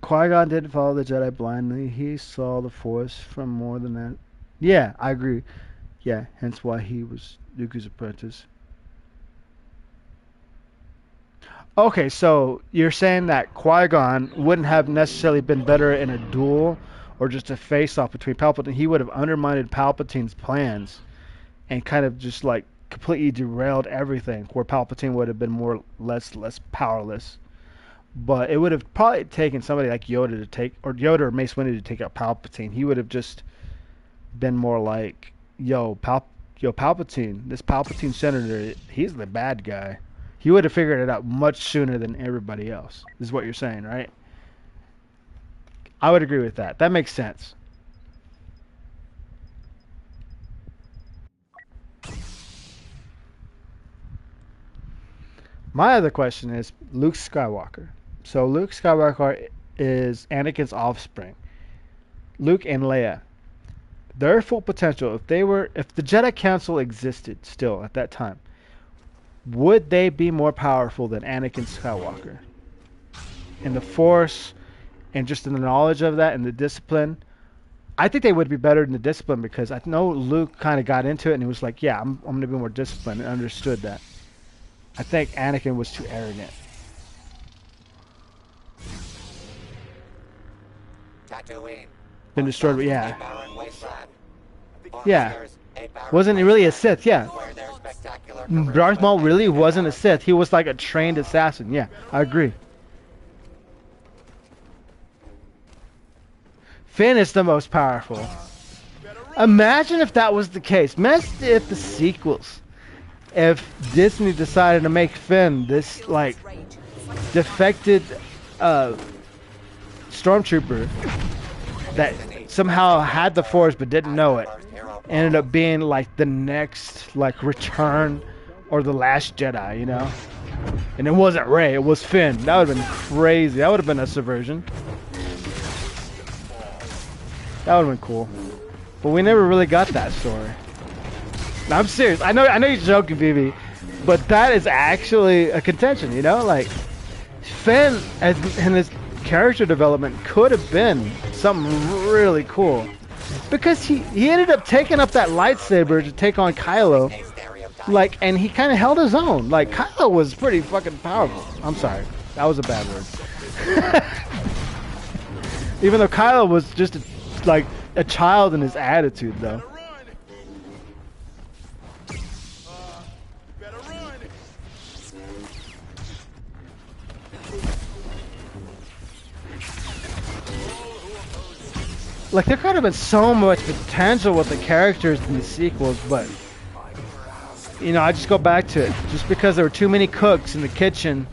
Qui-Gon didn't follow the Jedi blindly. He saw the Force from more than that. Yeah, I agree. Yeah, hence why he was Dooku's apprentice. Okay, so you're saying that Qui-Gon wouldn't have necessarily been better in a duel or just a face-off between Palpatine. He would have undermined Palpatine's plans and kind of just like completely derailed everything, where Palpatine would have been more less powerless. But it would have probably taken somebody like Yoda to take, or Yoda or Mace Windu to take out Palpatine. He would have just been more like, yo, Palpatine, this Palpatine senator, he's the bad guy. He would have figured it out much sooner than everybody else, is what you're saying, right? I would agree with that. That makes sense. My other question is Luke Skywalker. So Luke Skywalker is Anakin's offspring. Luke and Leia, their full potential, if the Jedi Council existed still at that time, would they be more powerful than Anakin Skywalker? In the Force and just in the knowledge of that and the discipline, I think they would be better in the discipline because I know Luke kind of got into it and he was like, yeah, I'm going to be more disciplined and understood that. I think Anakin was too arrogant. Tatooine. Been destroyed, but yeah. Barren wasteland. Yeah. Wasn't he really a Sith? Yeah. Darth Maul really wasn't a Sith. He was like a trained assassin. Yeah, I agree. Finn is the most powerful. Imagine if that was the case. Imagine if the sequels, if Disney decided to make Finn this like defected stormtrooper that somehow had the Force but didn't know it, ended up being like the next like Return or the Last Jedi, you know? And it wasn't Rey, it was Finn. That would have been crazy. That would have been a subversion. That would have been cool. But we never really got that story. No, I'm serious. I know you're joking, BB, but that is actually a contention, you know? Like, Finn in his character development could have been something really cool. Because he ended up taking up that lightsaber to take on Kylo. Like, and he kind of held his own. Like, Kylo was pretty fucking powerful. I'm sorry. That was a bad word. Even though Kylo was just like a child in his attitude, though. Like, there could have been so much potential with the characters in the sequels, but, you know, I just go back to it. Just because there were too many cooks in the kitchen.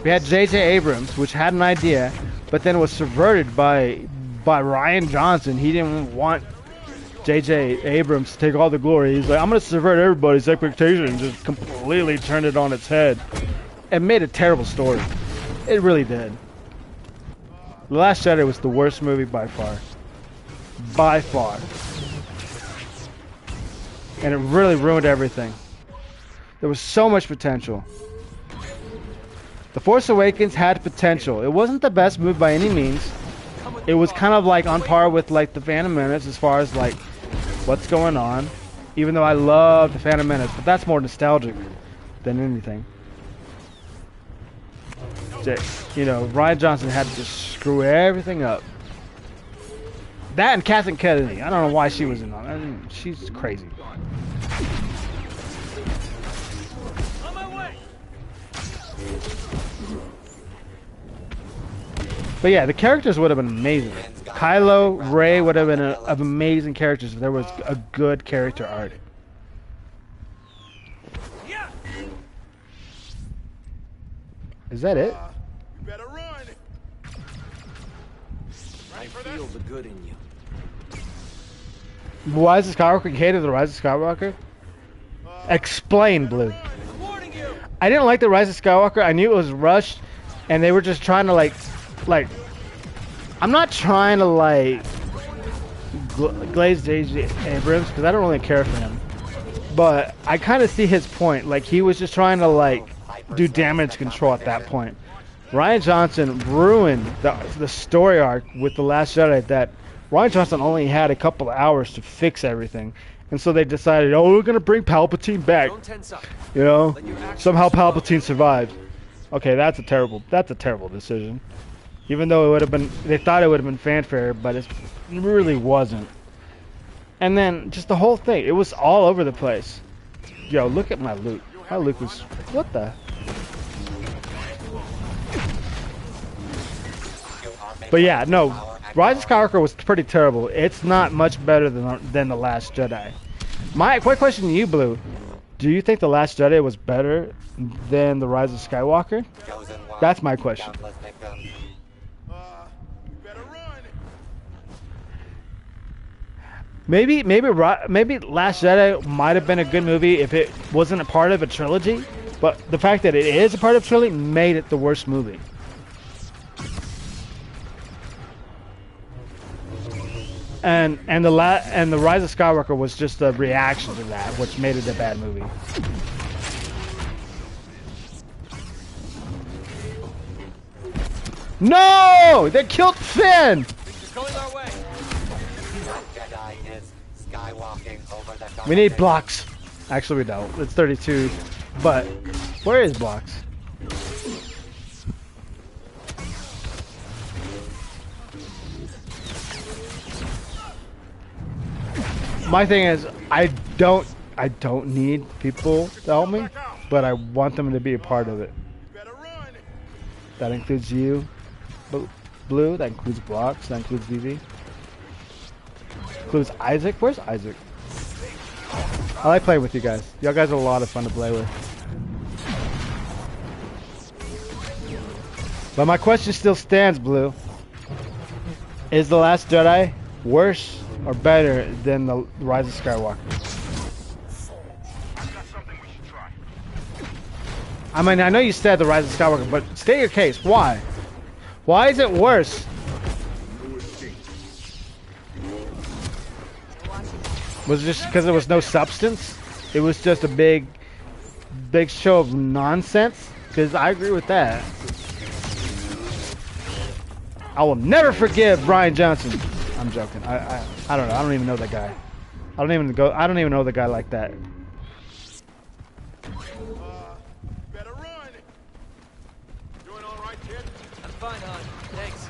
We had J.J. Abrams, which had an idea, but then was subverted by Rian Johnson. He didn't want J.J. Abrams to take all the glory. He's like, I'm going to subvert everybody's expectations. Just completely turned it on its head. It made a terrible story. It really did. The Last Jedi was the worst movie by far. By far. And it really ruined everything. There was so much potential. The Force Awakens had potential. It wasn't the best movie by any means. It was kind of like on par with like the Phantom Menace as far as like what's going on. Even though I love the Phantom Menace, but that's more nostalgic than anything. You know, Rian Johnson had to just screw everything up. That and Kathleen Kennedy. I don't know why she was in on it. I mean, she's crazy. On my way. But yeah, the characters would have been amazing. Kylo, Rey would have been amazing characters if there was a good character art. Yeah. Is that it? You better run. I feel the good in you. Rise of Skywalker? You hated the Rise of Skywalker? Explain, Blue. I'm warning you. I didn't like the Rise of Skywalker. I knew it was rushed, and they were just trying to like, I'm not trying to like glaze J.J. Abrams because I don't really care for him, but I kind of see his point. Like he was just trying to like do damage control at that point. Rian Johnson ruined the story arc with The Last Jedi. That Rian Johnson only had a couple of hours to fix everything, and so they decided, oh, we're gonna bring Palpatine back. Don't tense up. You know, Let your actions somehow flow. Palpatine survived. Okay, that's a terrible decision. Even though it would have been, they thought it would have been fanfare, but it really wasn't. And then just the whole thing, it was all over the place. Yo, look at my loot. My loot was, what the? But yeah, no, Rise of Skywalker was pretty terrible. It's not much better than The Last Jedi. My quick question to you, Blue. Do you think The Last Jedi was better than The Rise of Skywalker? That's my question. You better run. Maybe Last Jedi might have been a good movie if it wasn't a part of a trilogy, but the fact that it is a part of a trilogy made it the worst movie. And the Rise of Skywalker was just a reaction to that, which made it a bad movie. No! They killed Finn! It's going our way. Jedi is skywalking over the We need blocks. Actually, we don't. It's 32. But where is blocks? My thing is, I don't need people to help me, but I want them to be a part of it. You better run. That includes you, Blue. That includes blocks. That includes VV. Includes Isaac. Where's Isaac? I like playing with you guys. Y'all guys are a lot of fun to play with. But my question still stands, Blue. Is The Last Jedi worse or better than The Rise of Skywalker? I've got something we should try. I mean, I know you said The Rise of Skywalker, but state your case. Why? Why is it worse? Was it just because there was no substance? It was just a big show of nonsense? Because I agree with that. I will never forgive Rian Johnson. I'm joking. I don't know. I don't even know that guy. I don't even know the guy like that. Better run. Doing all right, kid? I'm fine, hon. Thanks.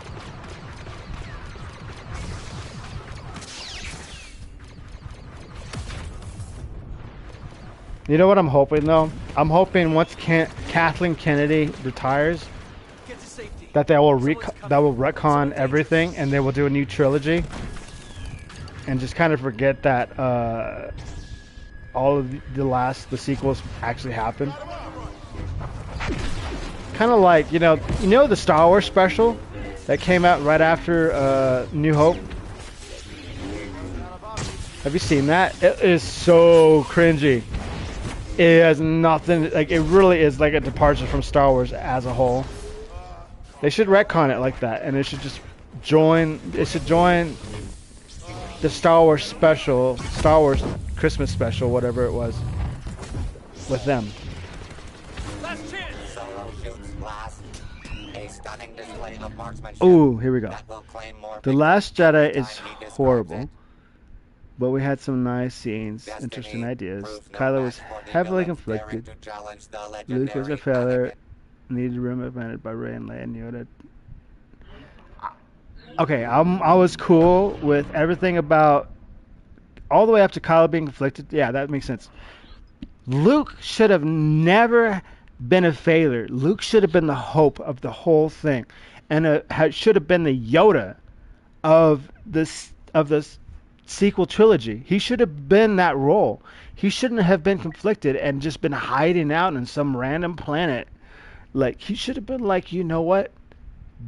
You know what I'm hoping though? I'm hoping once Kathleen Kennedy retires, Get to safety. that they will retcon everything and they will do a new trilogy, and just kind of forget that all of the sequels actually happened. Kind of like you know the Star Wars special that came out right after New Hope. Have you seen that? It is so cringy. It has nothing, like, it really is like a departure from Star Wars as a whole. They should retcon it like that, and it should just join. It should join the Star Wars special, Star Wars Christmas special, whatever it was, with them. Solo shoots last. A stunning display of marksmanship. Ooh, here we go. That will claim more The victories Last every Jedi time is he describes horrible, it. but we had some nice scenes, Destiny interesting ideas. proves no Kylo match was for the heavily villains daring conflicted. to challenge the Luke was a legendary failure, Anakin. needed room invented by Rey and Leia and Yoda. Okay, I was cool with everything about all the way up to Kylo being conflicted. Yeah, that makes sense. Luke should have never been a failure. Luke should have been the hope of the whole thing, and should have been the Yoda of this sequel trilogy. He should have been that role. He shouldn't have been conflicted and just been hiding out in some random planet. Like, he should have been like, you know what?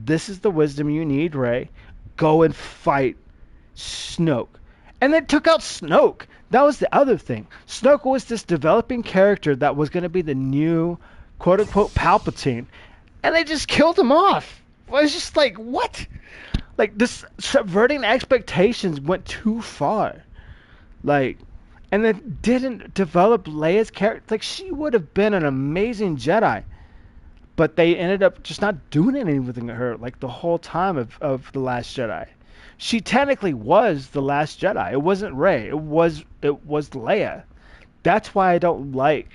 This is the wisdom you need, Rey. Go and fight Snoke. And they took out Snoke. That was the other thing. Snoke was this developing character that was going to be the new quote-unquote Palpatine. And they just killed him off. It was just like, what? Like, this subverting expectations went too far. Like, and it didn't develop Leia's character. Like, she would have been an amazing Jedi. But they ended up just not doing anything with her, like, the whole time of The Last Jedi. She technically was The Last Jedi. It wasn't Rey. It was Leia. That's why I don't like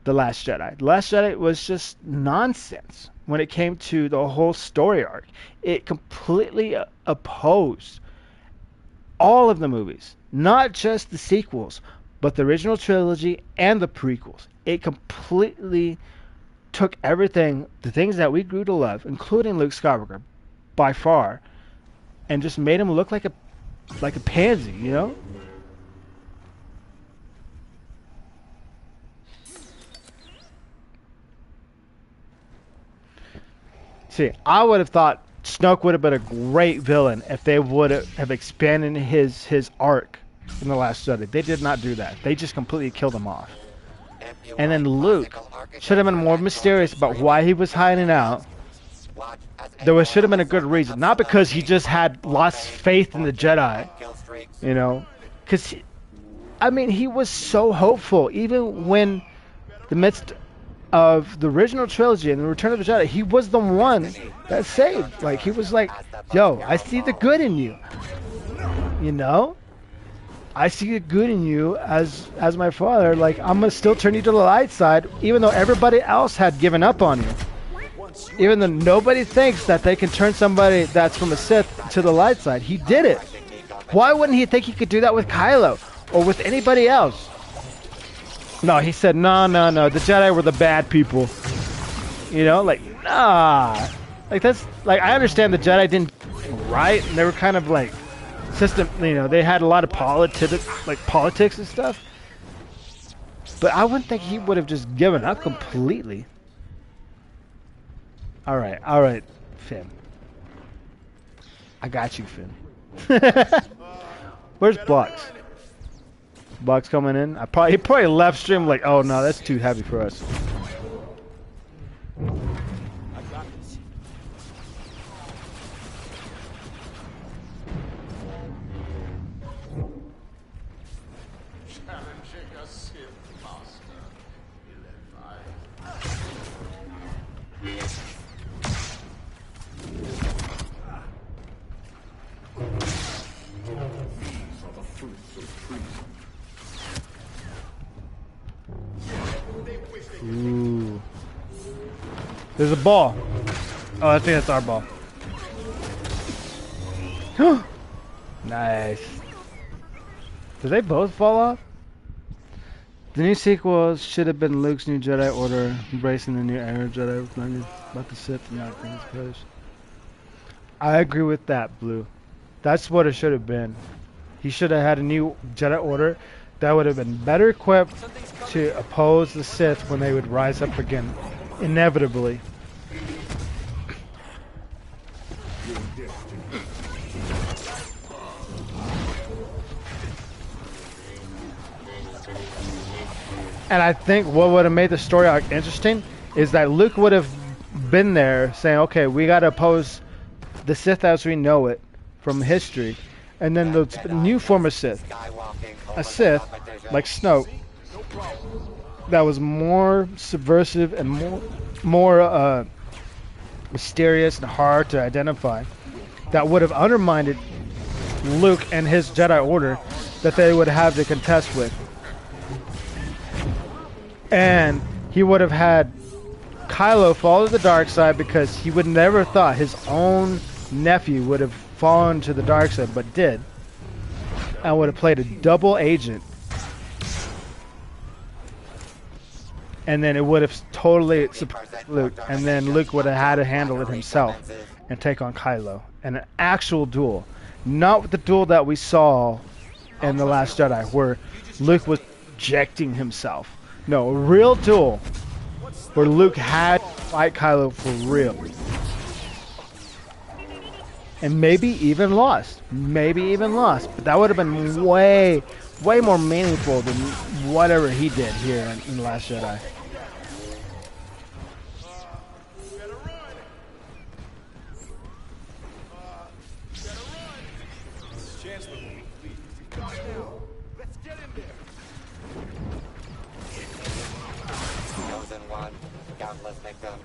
The Last Jedi. The Last Jedi was just nonsense when it came to the whole story arc. It completely opposed all of the movies, not just the sequels, but the original trilogy and the prequels. It completely took everything, the things that we grew to love, including Luke Skywalker, by far, and just made him look like a pansy, you know? See, I would have thought Snoke would have been a great villain if they would have expanded his arc in The Last Jedi. They did not do that. They just completely killed him off. And then Luke should have been more mysterious about why he was hiding out. Should have been a good reason. Not because he just had lost faith in the Jedi. You know? Because, he was so hopeful. Even when the midst of the original trilogy and the Return of the Jedi, he was the one that saved. Like, he was like, yo, I see the good in you. You know? I see the good in you as my father. Like, I'm going to still turn you to the light side, even though everybody else had given up on you. Even though nobody thinks that they can turn somebody that's from a Sith to the light side. He did it. Why wouldn't he think he could do that with Kylo or with anybody else? No, he said, no. The Jedi were the bad people. You know, like, nah. Like, that's, like, I understand the Jedi didn't right, and they were kind of like, system, you know, they had a lot of politics and stuff. But I wouldn't think he would have just given up completely. All right, Finn. I got you, Finn. Where's Blocks? Blocks coming in. He probably left stream like, oh no, that's too heavy for us. Ooh. There's a ball. Oh, I think that's our ball. Nice. Did they both fall off? The new sequels should have been Luke's new Jedi Order, embracing the new era of Jedi with learning about the Sith and not things push. I agree with that, Blue. That's what it should have been. He should have had a new Jedi Order that would have been better equipped to oppose the Sith when they would rise up again, inevitably. And I think what would have made the story arc interesting is that Luke would have been there saying, okay, we got to oppose the Sith as we know it from history, and then the new form of Sith, a Sith like Snoke, that was more subversive and more mysterious and hard to identify, that would have undermined Luke and his Jedi Order that they would have to contest with. And he would have had Kylo fall to the dark side because he would never thought his own nephew would have fallen to the dark side, but did. And would have played a double agent. And then it would have totally suppressed Luke. And then Luke would have had to handle it himself and take on Kylo. And an actual duel. Not the duel that we saw in The Last Jedi, where Luke was projecting himself. No, a real duel where Luke had to fight Kylo for real. And maybe even lost. Maybe even lost. But that would have been way more meaningful than whatever he did here in The Last Jedi. Countless victims.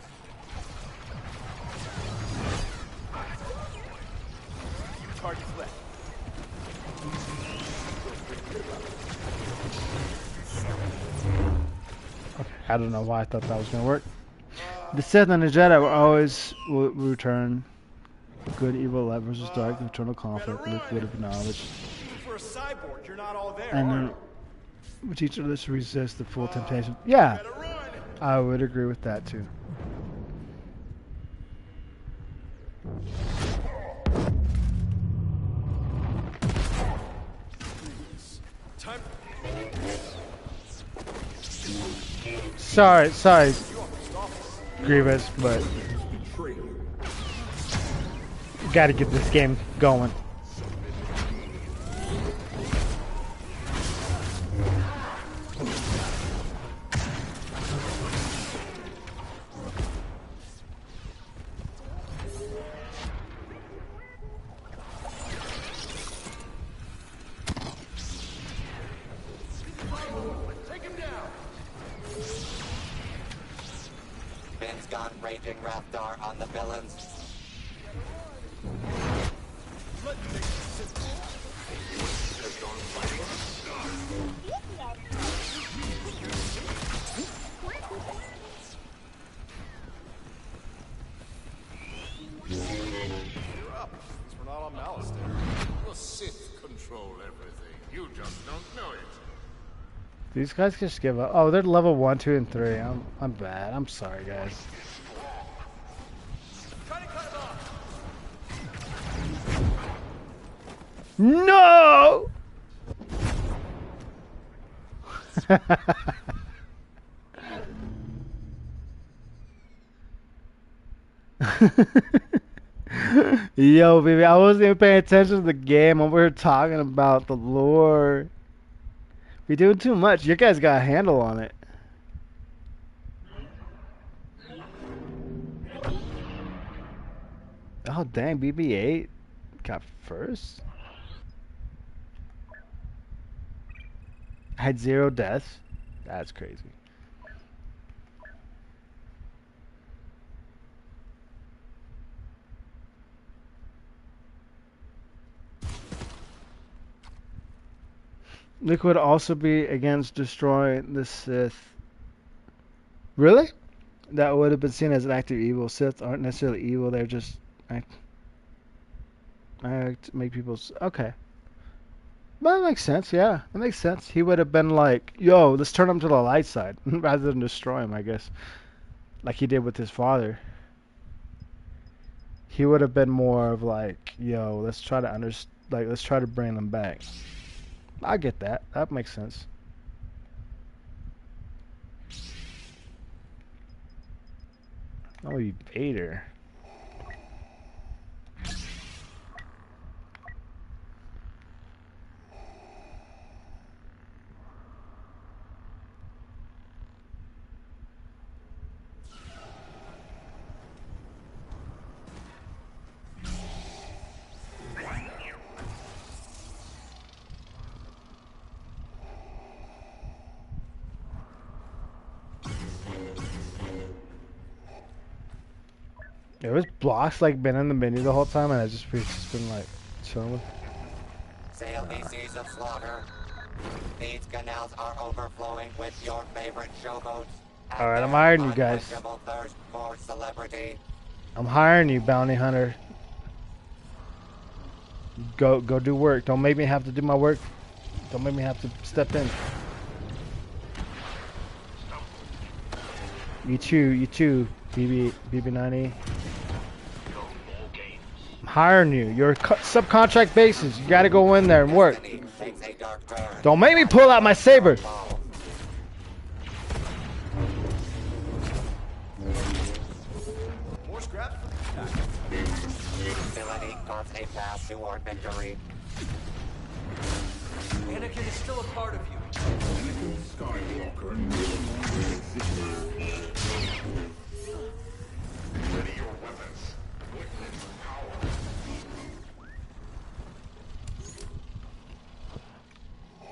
Target's left. Okay, I don't know why I thought that was going to work. The Sith and the Jedi will always return. Good, evil, light versus dark, eternal conflict. Luke would have acknowledged. For a cyborg, you're not all there. And then we teach others to resist the full temptation. Yeah, I would agree with that too. Sorry, Grievous, but gotta get this game going. Ben's got raging Raptor on the villains. You're up. We're not on Malice there. The Sith control everything. You just don't know it. These guys just give up. Oh, they're level 1, 2, and 3. I'm bad. I'm sorry, guys. Try to cut him off. No! Yo, baby, I wasn't even paying attention to the game when we were talking about the lore. We're doing too much. You guys got a handle on it. Oh, dang, BB-8 got first. Had 0 deaths. That's crazy. Luke would also be against destroying the Sith. Really? That would have been seen as an act of evil. Sith aren't necessarily evil. They're just act make people. Okay. Well, that makes sense. Yeah, that makes sense. He would have been like, "Yo, let's turn him to the light side," rather than destroy him. I guess, like he did with his father. He would have been more of like, "Yo, let's try to let's try to bring them back." I get that. That makes sense. Oh, you Vader. There was blocks like been in the menu the whole time, and it's just been like chilling with. Sail these seas of slaughter. These canals are overflowing with your favorite showboats. All right, I'm hiring you guys. Unquenchable thirst for celebrity. I'm hiring you, bounty hunter. Go do work. Don't make me have to do my work. Don't make me have to step in. You too, BB90. I'm hiring you. You're subcontract basis. You gotta go in there and work. Don't make me pull out my saber. More scrap? Villainy carves a path toward victory. Anakin is still a part of you. Skywalker no longer exists. Ready your weapons. Witness power.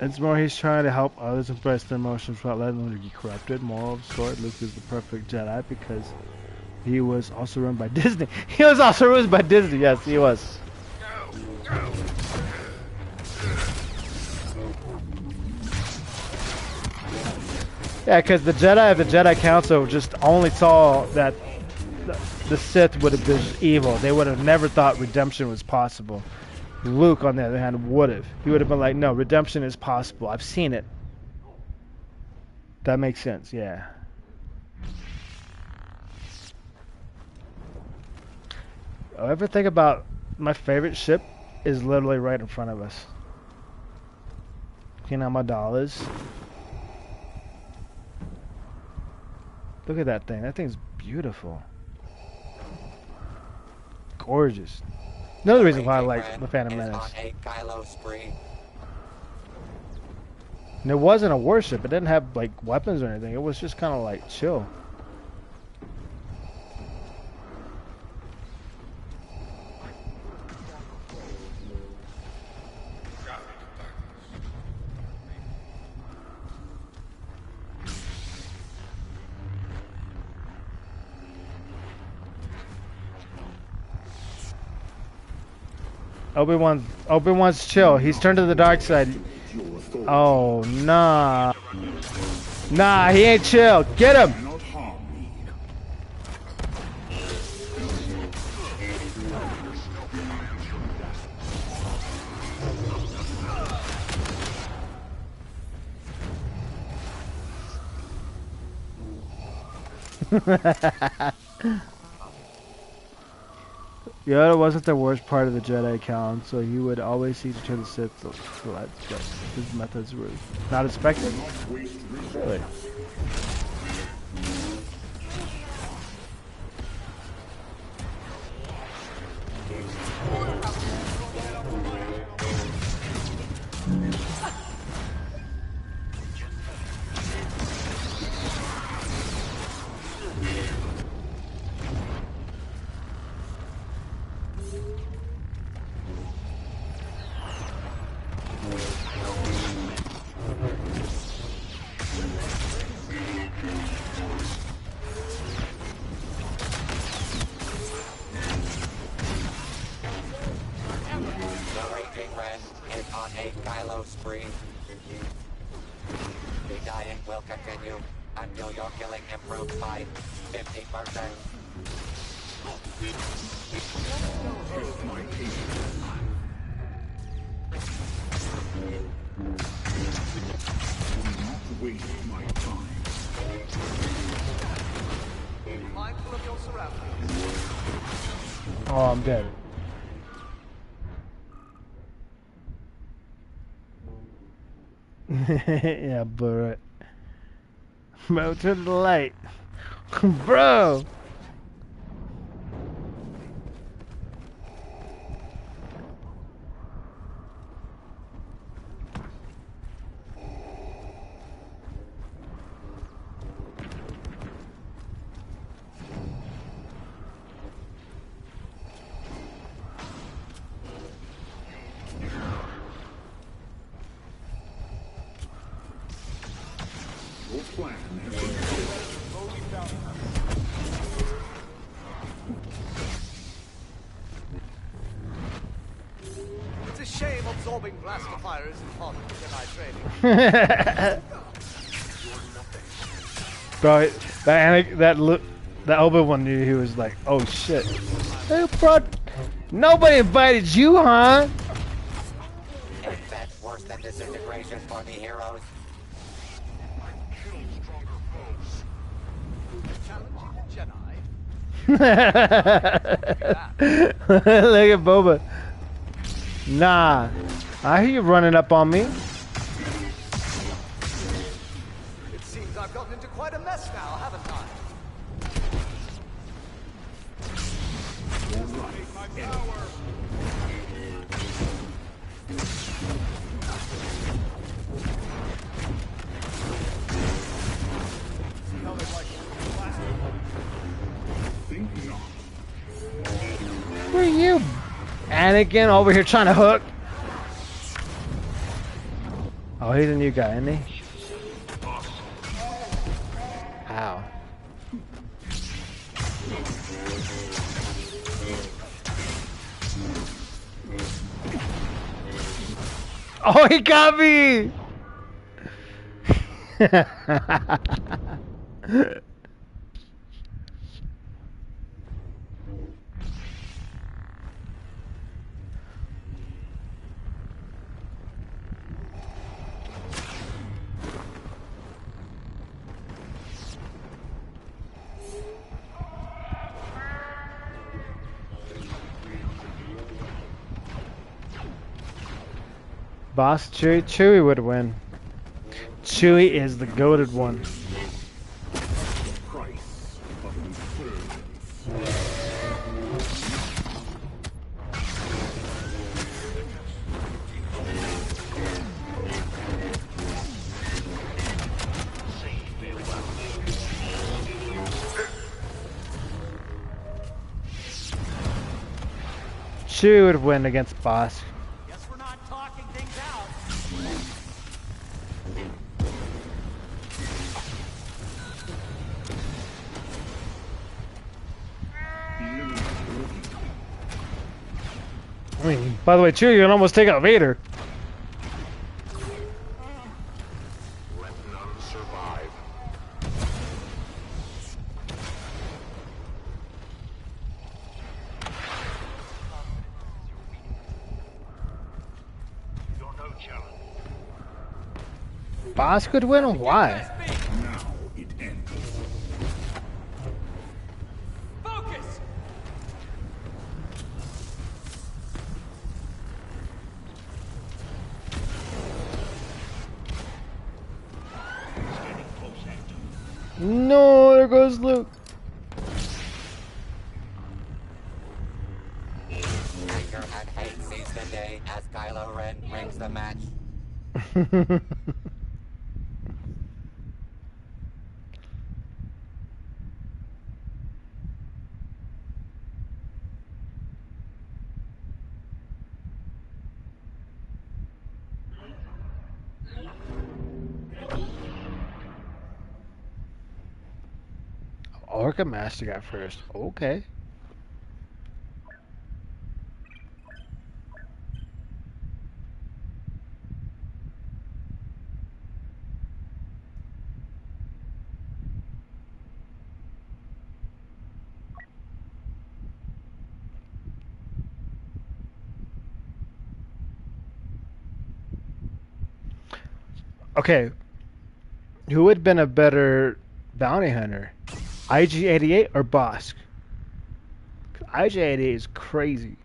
It's more he's trying to help others impress their emotions without letting them get corrupted. Moral of the story, Luke is the perfect Jedi because he was also run by Disney. He was also run by Disney, yes, he was. Yeah, because the Jedi Council just only saw that the Sith would have been evil. They would have never thought redemption was possible. Luke, on the other hand, would have. He would have been like, no, redemption is possible. I've seen it. That makes sense, yeah. Ever think about my favorite ship is literally right in front of us. Looking at my dollars. Look at that thing. That thing's beautiful. Gorgeous. Another reason why I like the Phantom Menace. And it wasn't a warship. It didn't have like weapons or anything. It was just kind of like chill. Obi-Wan's chill. He's turned to the dark side. Oh, nah. Nah, he ain't chill. Get him! Yoda wasn't the worst part of the Jedi Council. He would always seek to turn the Sith to light. His methods were not expected. Really? Oh, I'm dead. Yeah, but bro, turn the light, bro. shame absorbing blaster fire isn't part of the Jedi training. Bro, that Obi-Wan knew he was like, oh shit. Hey, bro, nobody invited you, huh? Is that worse than disintegration for the heroes? Challenging Jedi. Look at Boba. Nah, I hear you running up on me. It seems I've gotten into quite a mess now, haven't I? Where are you, Anakin, over here trying to hook? Oh, he's a new guy, isn't he? Ow. Oh, he got me! Boss Chewie would win. Chewie is the goated one. Chewie would win against Boss. Guess we're not talking things out. I mean, by the way, Chewie can almost take out Vader. Let none survive. You're no challenge. Boss could win? Why? Now it ends. Focus! No, there goes Luke. Anger and hate seize the day as Kylo Ren rings the match. Orca Master got first. Okay. Okay. Who would have been a better bounty hunter? IG-88 or Bosk? IG-88 is crazy.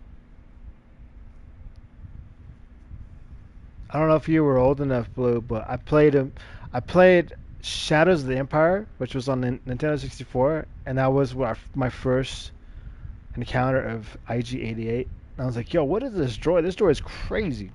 I don't know if you were old enough, Blue, but I played him. I played Shadows of the Empire, which was on the Nintendo 64, and that was my first encounter of IG-88. And I was like, yo, what is this droid? This droid is crazy.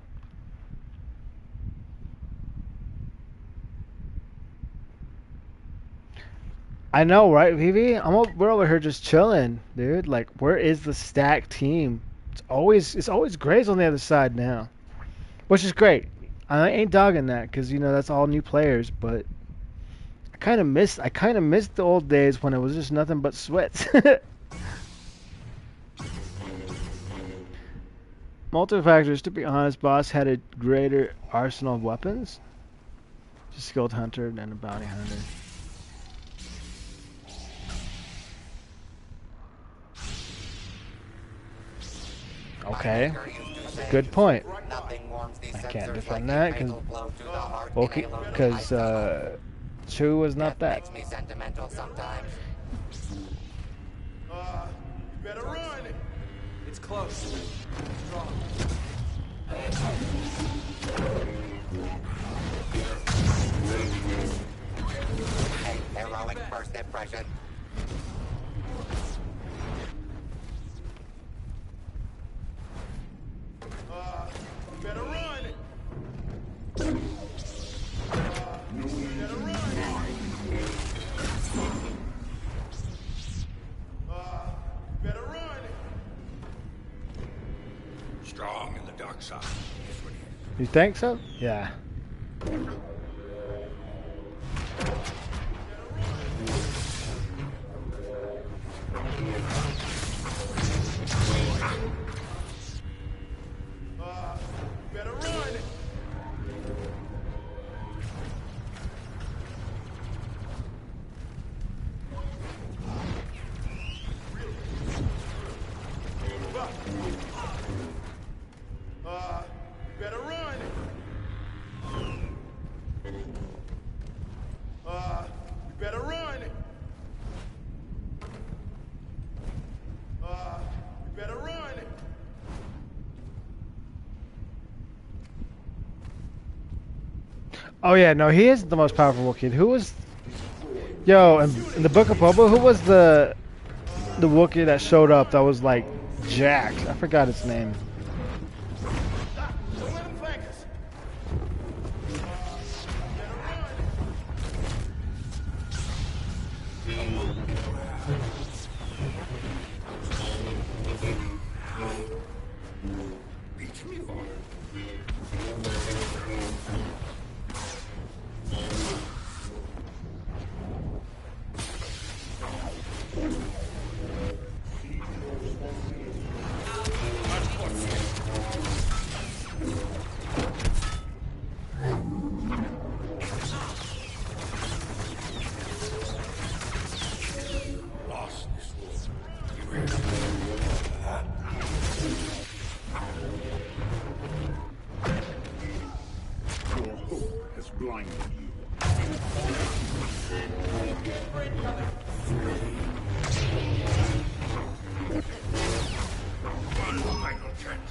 I know, right, Vivi? We're over here just chilling, dude. Like, where is the stacked team? It's always Gray's on the other side now, which is great. I ain't dogging that because that's all new players. But I kind of miss the old days when it was just nothing but sweats. Multi-factors, to be honest, boss had a greater arsenal of weapons. Just skilled hunter than a bounty hunter. Okay, good point. I can't defend that because Chu was not that. Makes me sentimental sometimes. You better run! It's close. Strong. Heroic first impression. You better run! You better run! You better run! Strong in the dark side. Is what he is. You think so? Yeah. You better run! You better run! You better run! You better run! Oh yeah, no, he is the most powerful Wookiee. Who was? Yo, in the Book of Boba, who was the Wookiee that showed up that was like jacked? I forgot his name. Don't let him flank us! Beats me on. Lost this war. You Your hope has blinded you. One final chance.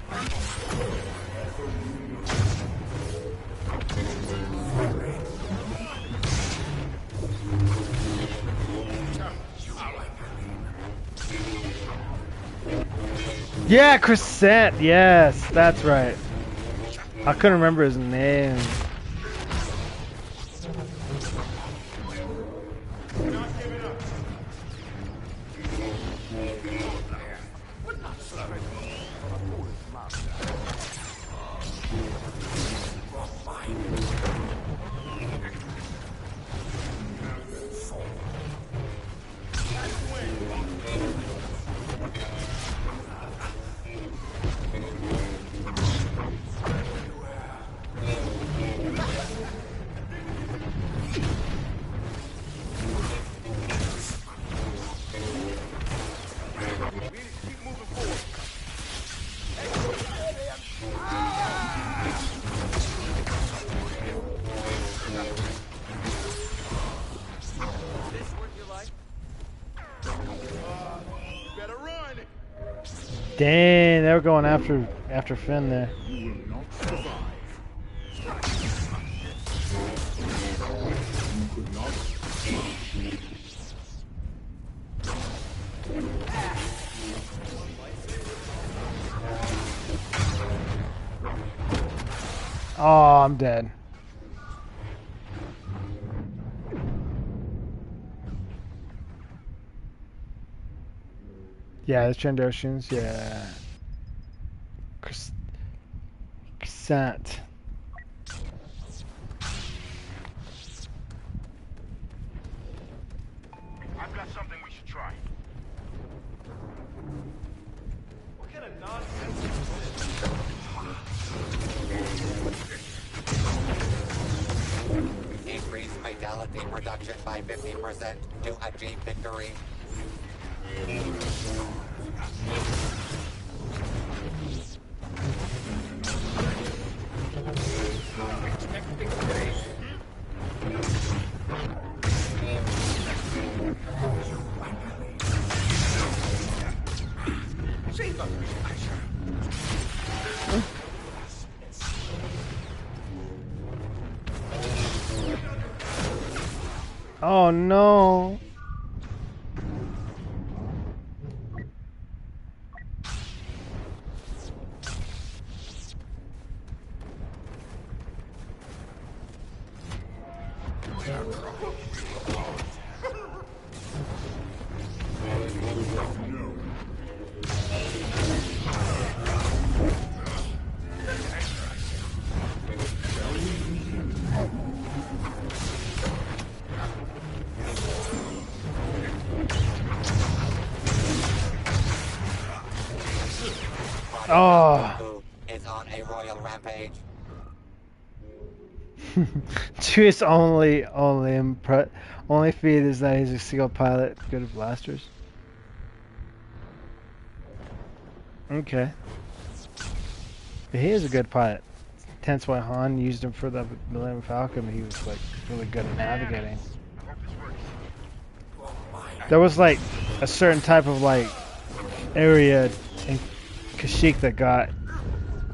Yeah, Crescent. Yes, that's right. I couldn't remember his name. Not giving up. Keep moving forward. This what you like? You better run. Dang, they were going after Finn there. You will not survive. You could not. Oh, I'm dead. Yeah, the Trandoshans, yeah. Crescent. I've got something we should try. What kind of nonsense is this? Increase fatality reduction by 50% to achieve victory. Oh no. Oh. Is on a royal rampage. Chewie's only feat is that he's a single pilot, good at blasters. Okay. But he is a good pilot. Hence why Han used him for the Millennium Falcon, but he was like really good at navigating. There was like a certain type of like area in Kashyyyk that got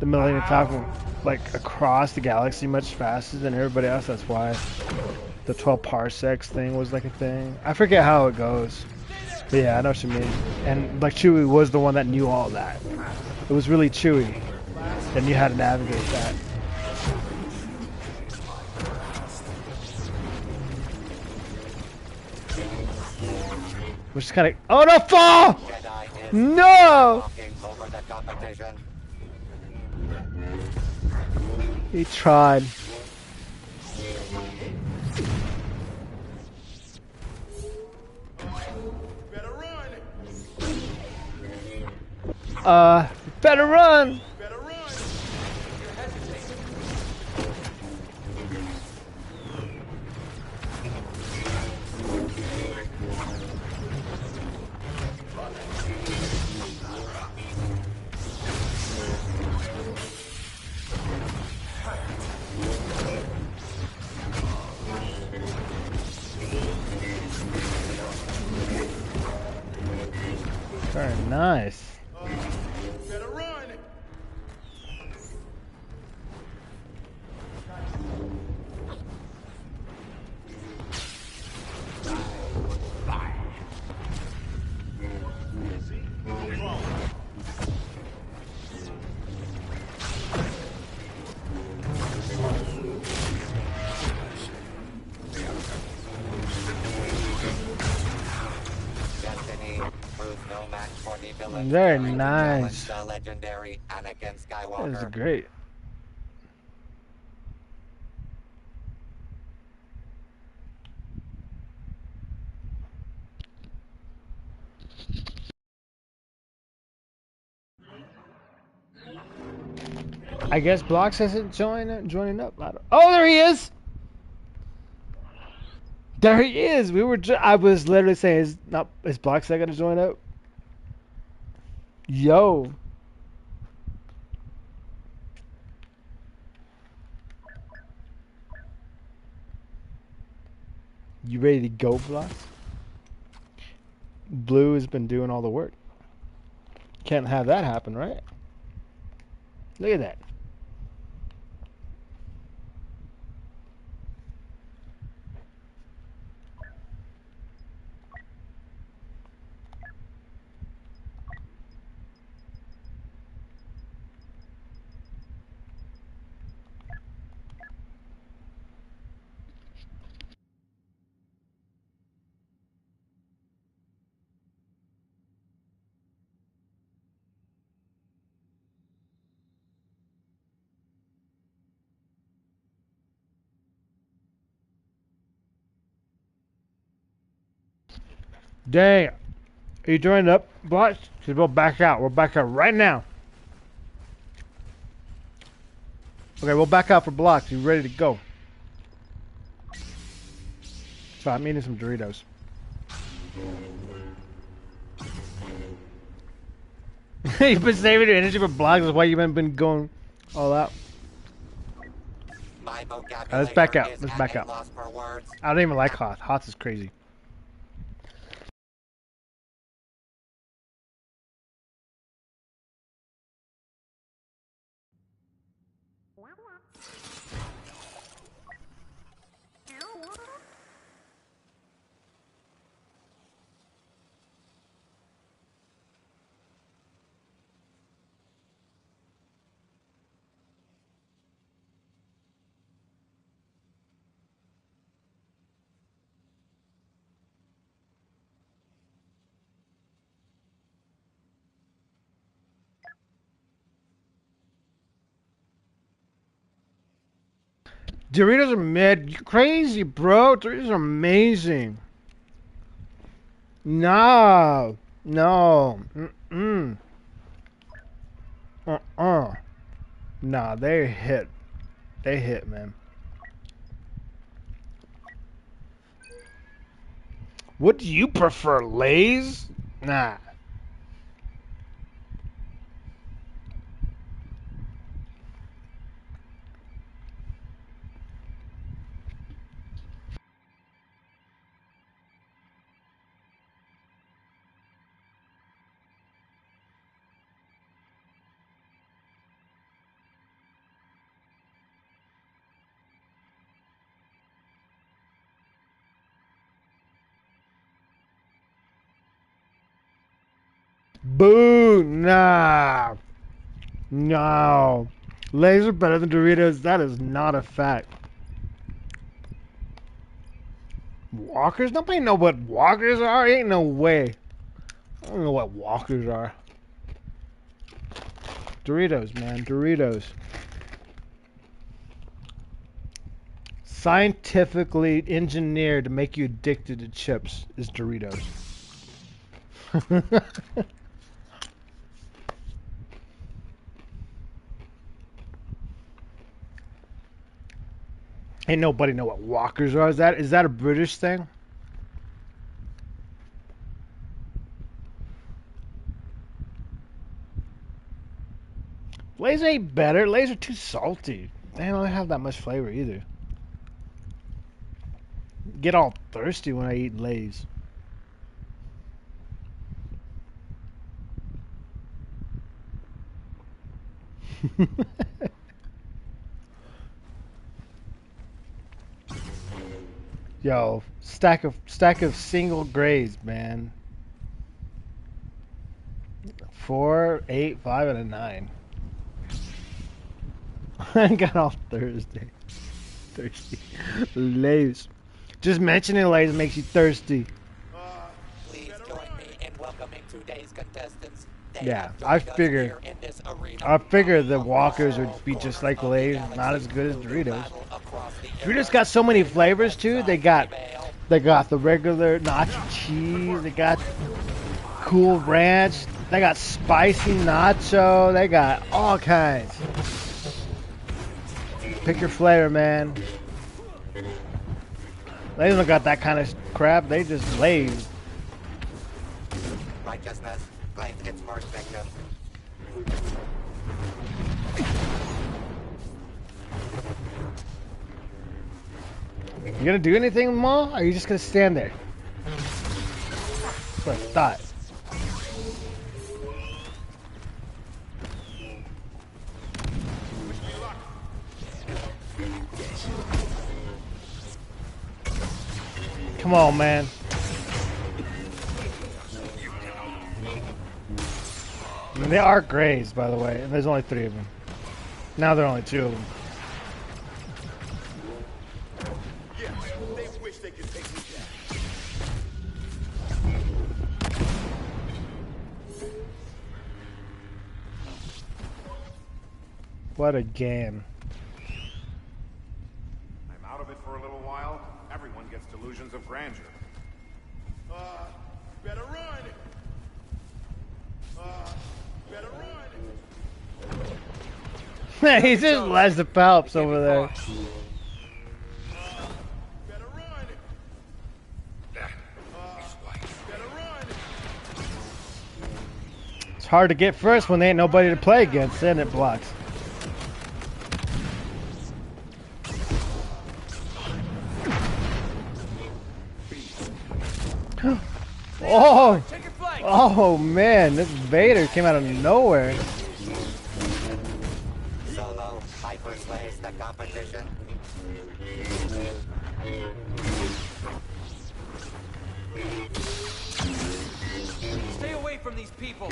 the Millennium Falcon like across the galaxy much faster than everybody else. That's why the 12 parsecs thing was like a thing. I forget how it goes. But yeah, I know what you mean. And like Chewie was the one that knew all that. It was really Chewie that knew how to navigate that. Which is kind of... Oh no, fall! No! He tried. Better run! Very nice. Better run. Very nice. The legendary Anakin Skywalker. That is great. I guess Blocks isn't joining up. Oh, there he is. There he is. I was literally saying, is Blocks not gonna join up? Yo. You ready to go, Blocks? Blue has been doing all the work. Can't have that happen, right? Look at that. Dang. Are you joining up, Blocks? Because we'll back out. We'll back out right now. Okay, we'll back out for blocks. You ready to go? So I'm eating some Doritos. You've been saving your energy for blocks. That's why you haven't been going all out. My vocabulary Let's back out. is Let's at back a out. loss for words. I don't even like Hoth. Hoth is crazy. Doritos are mid. You crazy, bro. Doritos are amazing. No. No. Mm-mm. Nah, they hit. They hit, man. What do you prefer, Lay's? Nah. Boo! Nah. No. Lay's are better than Doritos. That is not a fact. Walkers? Nobody know what walkers are. Ain't no way. I don't know what walkers are. Doritos, man. Doritos. Scientifically engineered to make you addicted to chips is Doritos. Ain't nobody know what walkers are. Is that a British thing? Lay's ain't better. Lay's are too salty. They don't have that much flavor either. Get all thirsty when I eat Lay's. Yo, stack of single grays, man. 4, 8, 5, and a 9. I got all thirsty. Lay's. Just mentioning Lay's makes you thirsty. Please join me in welcoming today's contestants. Yeah, I figured the Walkers would be just like Lay's, not as good as Doritos. Doritos got so many flavors too. They got the regular nacho cheese. They got cool ranch. They got spicy nacho. They got all kinds. Pick your flavor, man. They don't got that kind of crap. They just Lay's. Righteousness claims its first victim. You gonna do anything, Ma? Or are you just gonna stand there? That's what I thought. Come on, man. And they are grays, by the way, and there's only 3 of them. Now there are only 2 of them. Yeah, they wish they could take me down. What a game. I'm out of it for a little while. Everyone gets delusions of grandeur. Better run! Better He just has the palps over there. Better run. Better run. It's hard to get first when there ain't nobody to play against, and it blocks. Oh! Oh man, this Vader came out of nowhere. Solo hyper slays the competition. Stay away from these people.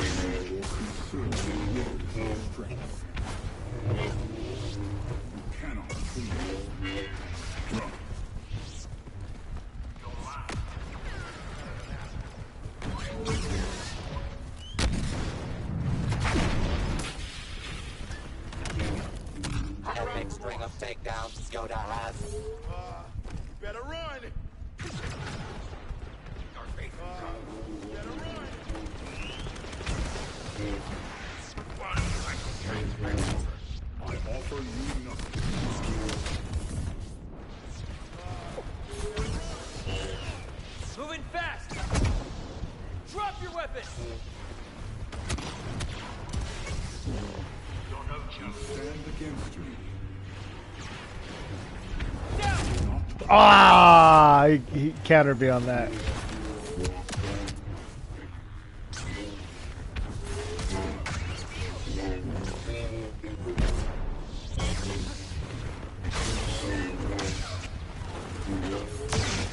Epic string of takedowns Yoda has. Better run. Better run. I offer you nothing. Moving fast. Drop your weapon. You stand against me. Ah! He countered me on that.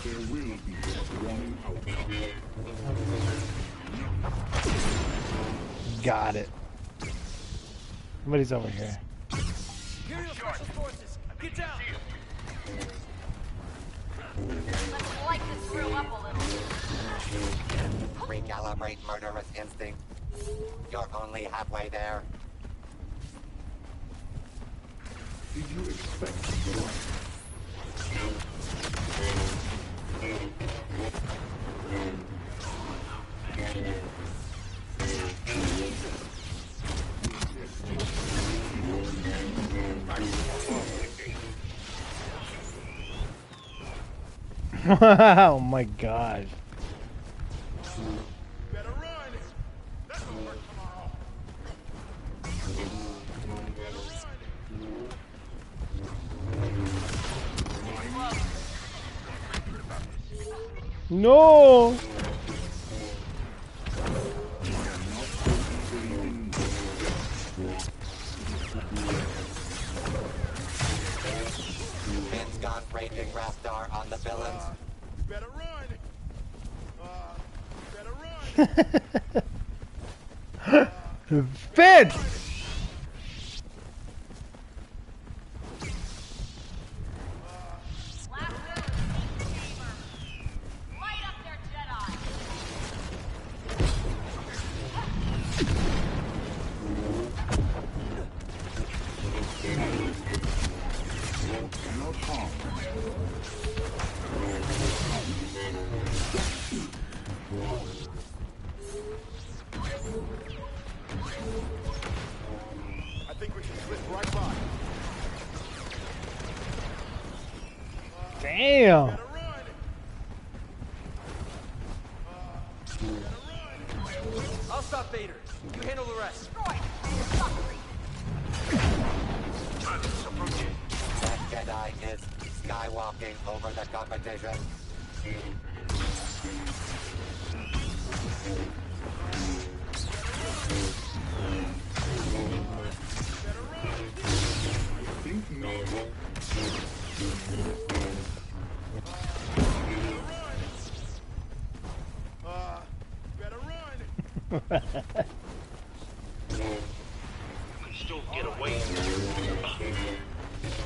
There will be just one outcome. Got it. Somebody's over here. Imperial Special Forces, get down. Let's light this grill up a little. Recalibrate murderous instinct. You're only halfway there. Did you expect Oh my gosh. Better run. That'll work tomorrow. No! Finn's gone raging Rastar on the villains. Better run. Better run. Finn! Last word, Saber. Light up their Jedi. cannot harm? I think we can slip right by. Damn! Better run. I'll stop Vader. You handle the rest. That Jedi is skywalking over the competition. Think not. Better run. Still get away.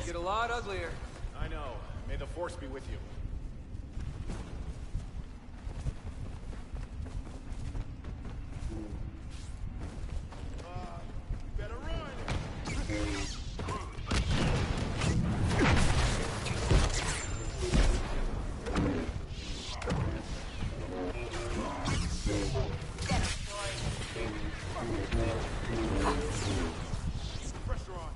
Get a lot uglier. I know. May the Force be with you. Better run. Pressure on.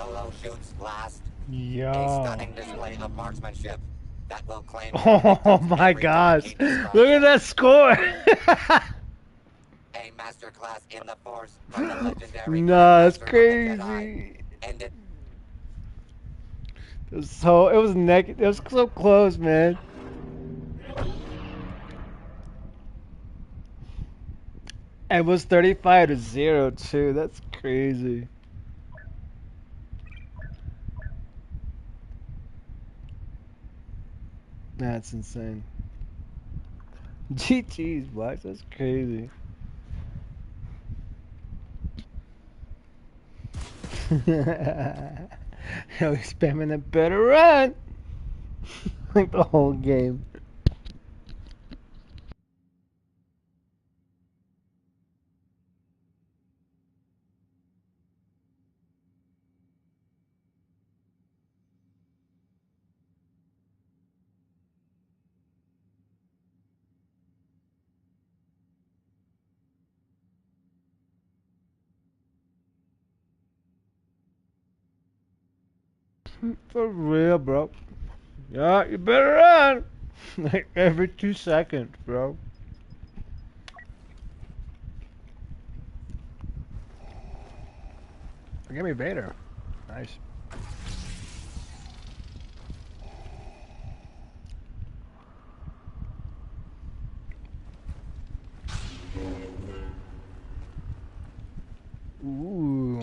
Solo shoots last. A Yo. stunning display of marksmanship that will claim Oh my every time gosh. he describes Look at it. that score. A masterclass in the Force from the legendary Nah, that's Grandmaster of the Jedi. crazy. And it It was it was so close, man. It was 35-0 too. That's crazy. That's insane. GG's, Black. That's crazy. Yo, he's spamming that better run. Like the whole game. For real, bro. Yeah, you better run. Like every 2 seconds, bro. Give me Vader. Nice. Ooh.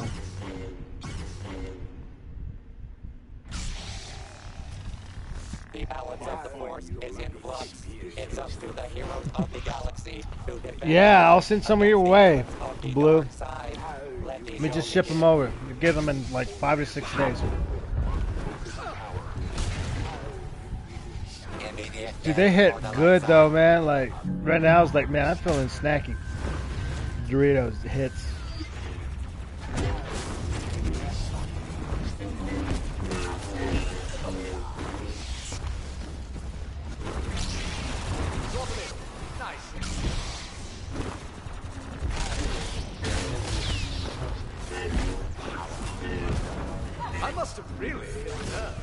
The balance of the Force is in flux. It's up to the heroes of the galaxy to defend. Yeah, I'll send some of your way, of the Blue. dark side. Let me just ship them over. Get them in like 5 to 6 days. Dude, they hit good though, man. Like right now, it's like, man, I'm feeling snacky. Doritos hits. I must have really hit a nerve.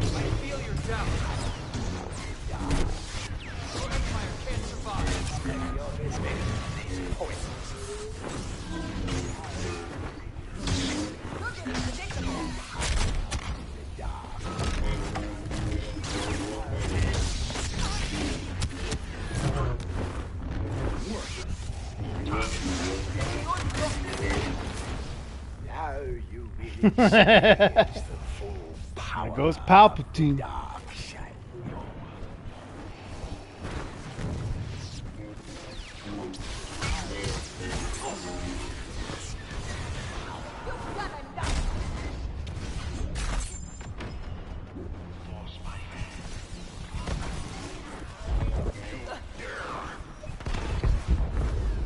I feel your doubt. Your empire can't survive. Your business is poisonous. You're getting predictable. Now you really experience the full power. There goes Palpatine. Dark side.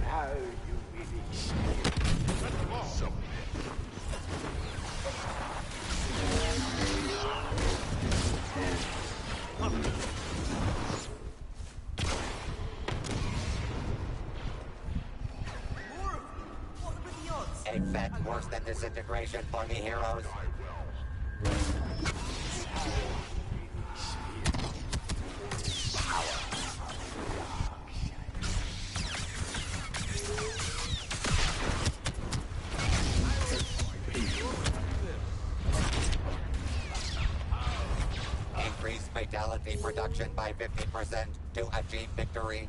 Now you really experience some. A fact worse than disintegration for the heroes. Increase fatality production by 50% to achieve victory.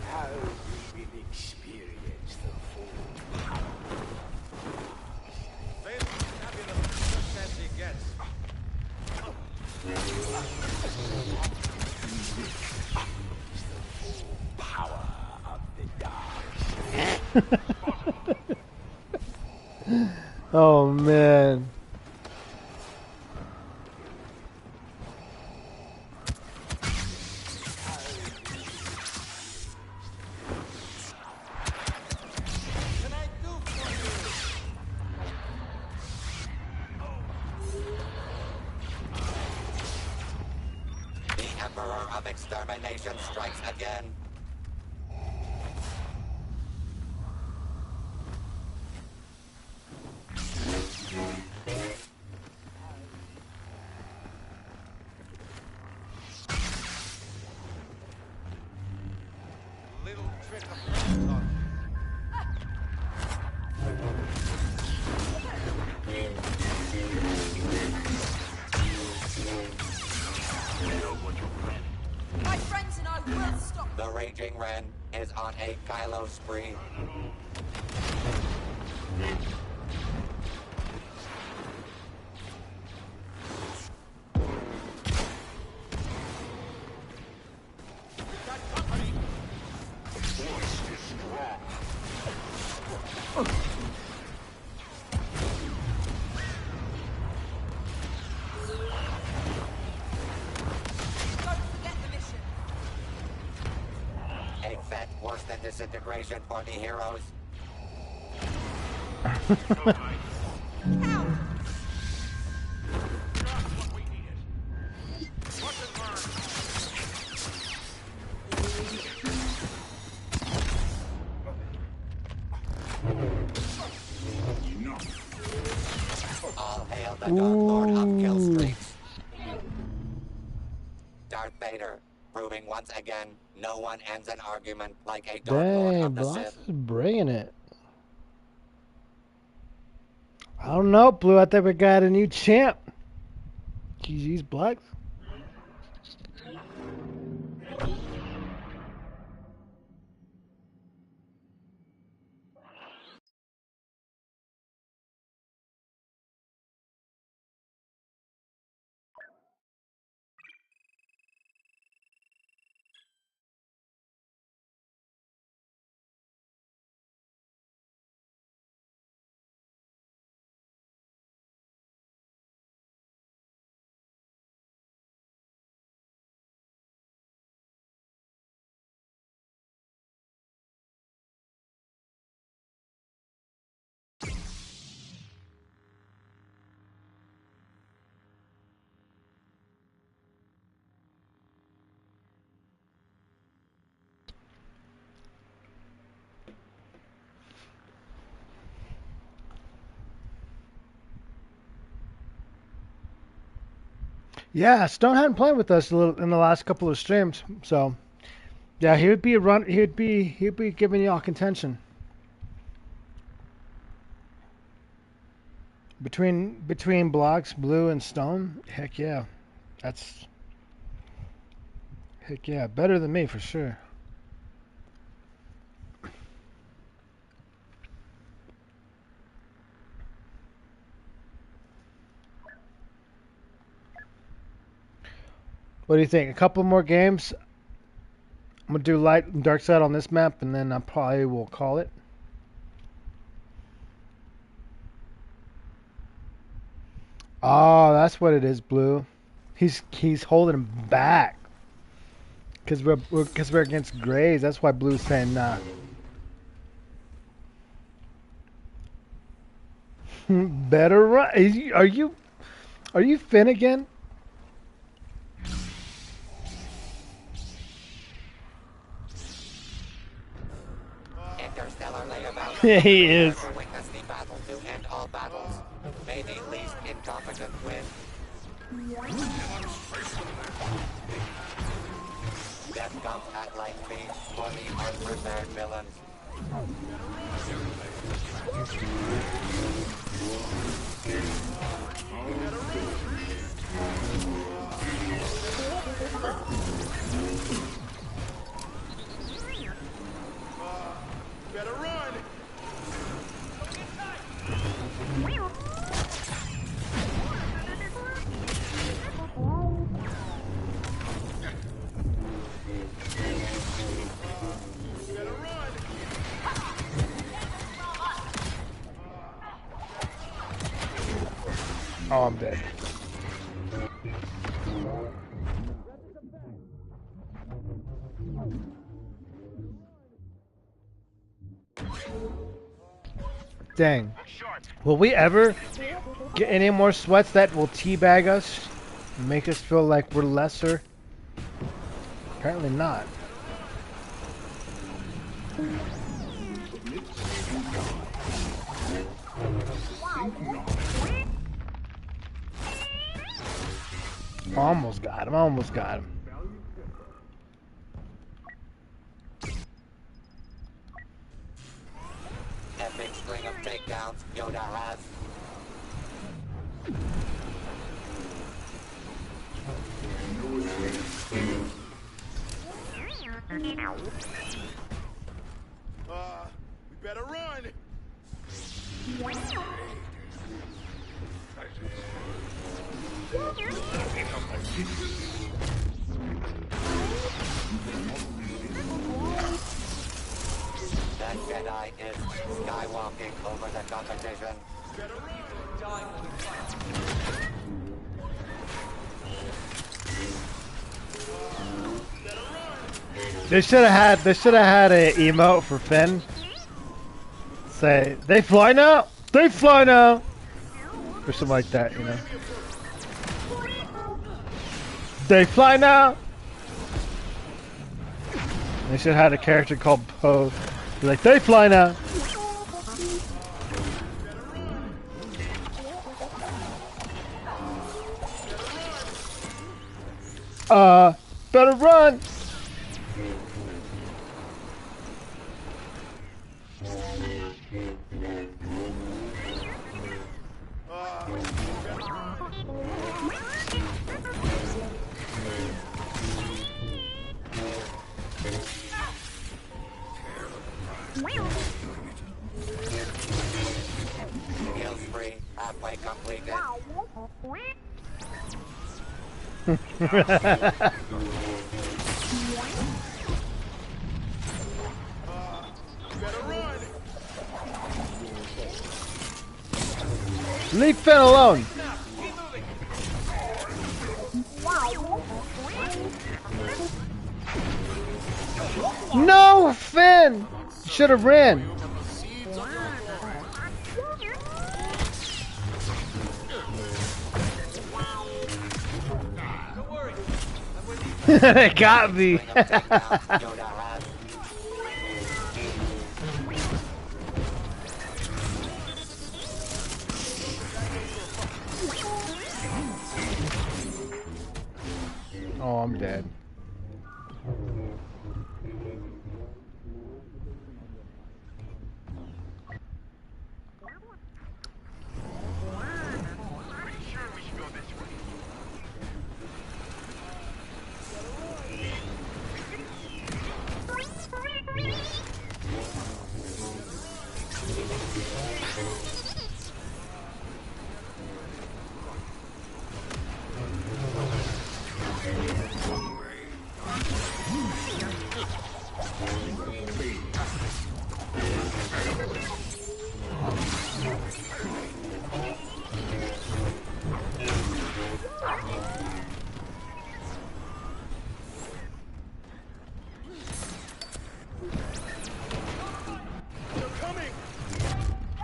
Now you will experience the full power. Power of the dark side. Oh man. The Emperor of Extermination strikes again. Little trick of friends on. My friends and I will stop. The Raging Ren is on a Kylo spree. Don't forget the mission. A fate worse than disintegration for the heroes. Count. All hail the Dark Lord of Kill Streaks. Darth Vader, proving once again, no one ends an argument like a Dark Lord Dang, of the Bloss Sith. is bringing it. I don't know, Blue. I think we got a new champ. GG's Blacks. Yeah, Stone hadn't played with us a little in the last couple of streams, so yeah, he would be a run. He'd be giving y'all contention between Blocks, Blue, and Stone. Heck yeah, heck yeah, better than me for sure. What do you think? A couple more games. I'm gonna do light and dark side on this map, and then I probably will call it. Oh, that's what it is, Blue. He's holding him back because we're against Grays. That's why Blue's saying nah. Better run. Are you Finn again? Interstellar lay about. Yeah, he is. Witness the battle to end all battles. May the least incompetent win. Death comes at light speed for the unprepared villains. Better run! Better run! Oh, I'm dead. Dang. Will we ever get any more sweats that will teabag us and make us feel like we're lesser? Apparently not. Almost got him, almost got him. Epic string of takedowns Yoda has. We better run. That Jedi is skywalking over the competition. They should have had a emote for Finn. Say, they fly now! They fly now! Or something like that, you know. They fly now! They should have had a character called Poe. Be like, they fly now! Better run! Kill spree halfway completed. Leave Finn alone! No, Finn! Should have ran. They got me. Oh, I'm dead.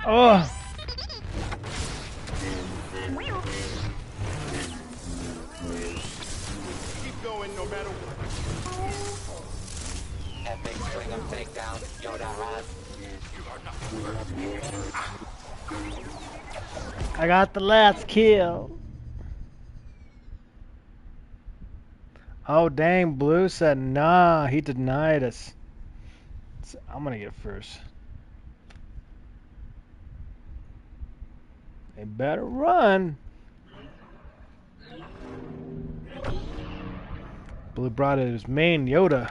Oh. Keep going no matter what. Epic string of takedowns Yoda has. I got the last kill. Oh, dang. Blue said nah. He denied us. So I'm going to get first. They better run. Blue brought his main Yoda.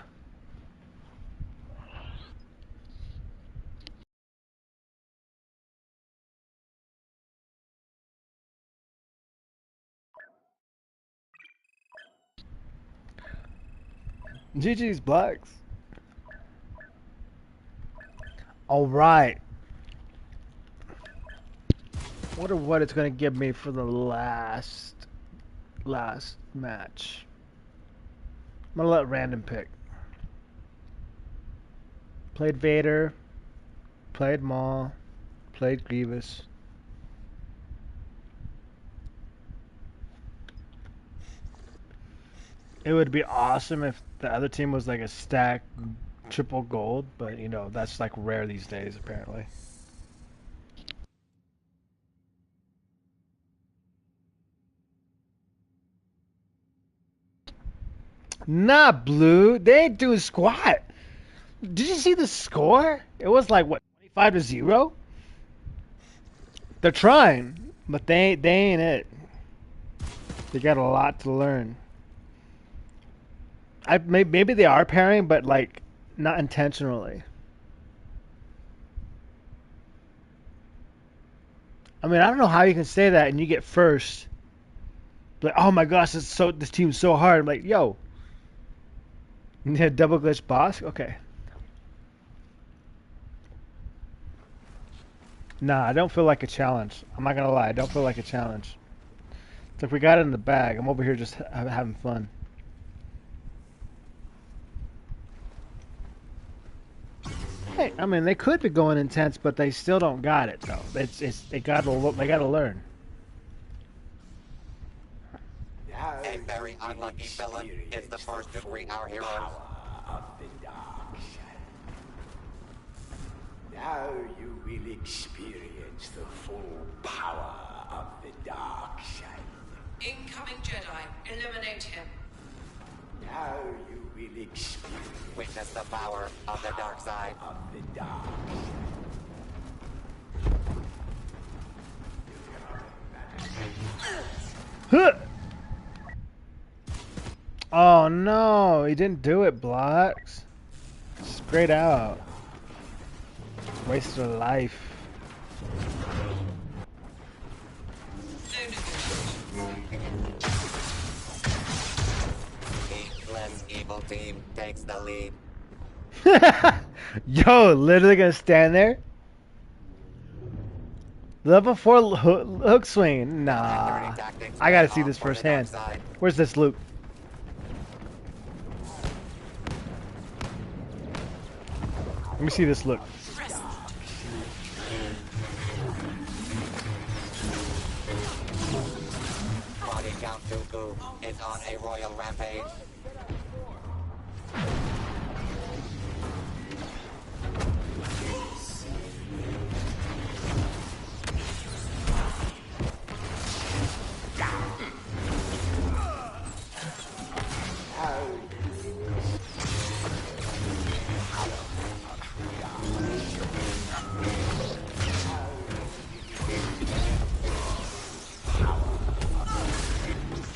GG's Blacks. All right. Wonder what it's gonna give me for the last match. I'm gonna let random pick. Played Vader, played Maul, played Grievous. It would be awesome if the other team was like a stack triple gold, but you know, that's like rare these days apparently. Nah, Blue, they ain't doing squat. Did you see the score? It was like what, 25-0? They're trying, but they ain't it. They got a lot to learn. Maybe they are pairing, but like not intentionally. I mean, I don't know how you can say that and you get first. Like, oh my gosh, this team's so hard. I'm like, yo, yeah, double glitch boss. Okay. Nah, I don't feel like a challenge. I'm not gonna lie, I don't feel like a challenge. It's like we got it in the bag. I'm over here just having fun. Hey, I mean, they could be going intense, but they still don't got it though. They gotta learn. A very unlucky villain is the first to greet our heroes. Of the dark side. Now you will experience the full power of the dark side. Incoming Jedi. Eliminate him. Now you will experience Witness the power of the dark side. of the dark Huh. Oh no, he didn't do it, Blocks. Straight out. Wasted a life. The less evil team takes the lead. Yo, literally gonna stand there? Level 4 hook swing? Nah. I gotta see this firsthand. Where's this Luke? Let me see this look. Body Count Dooku is on a royal rampage.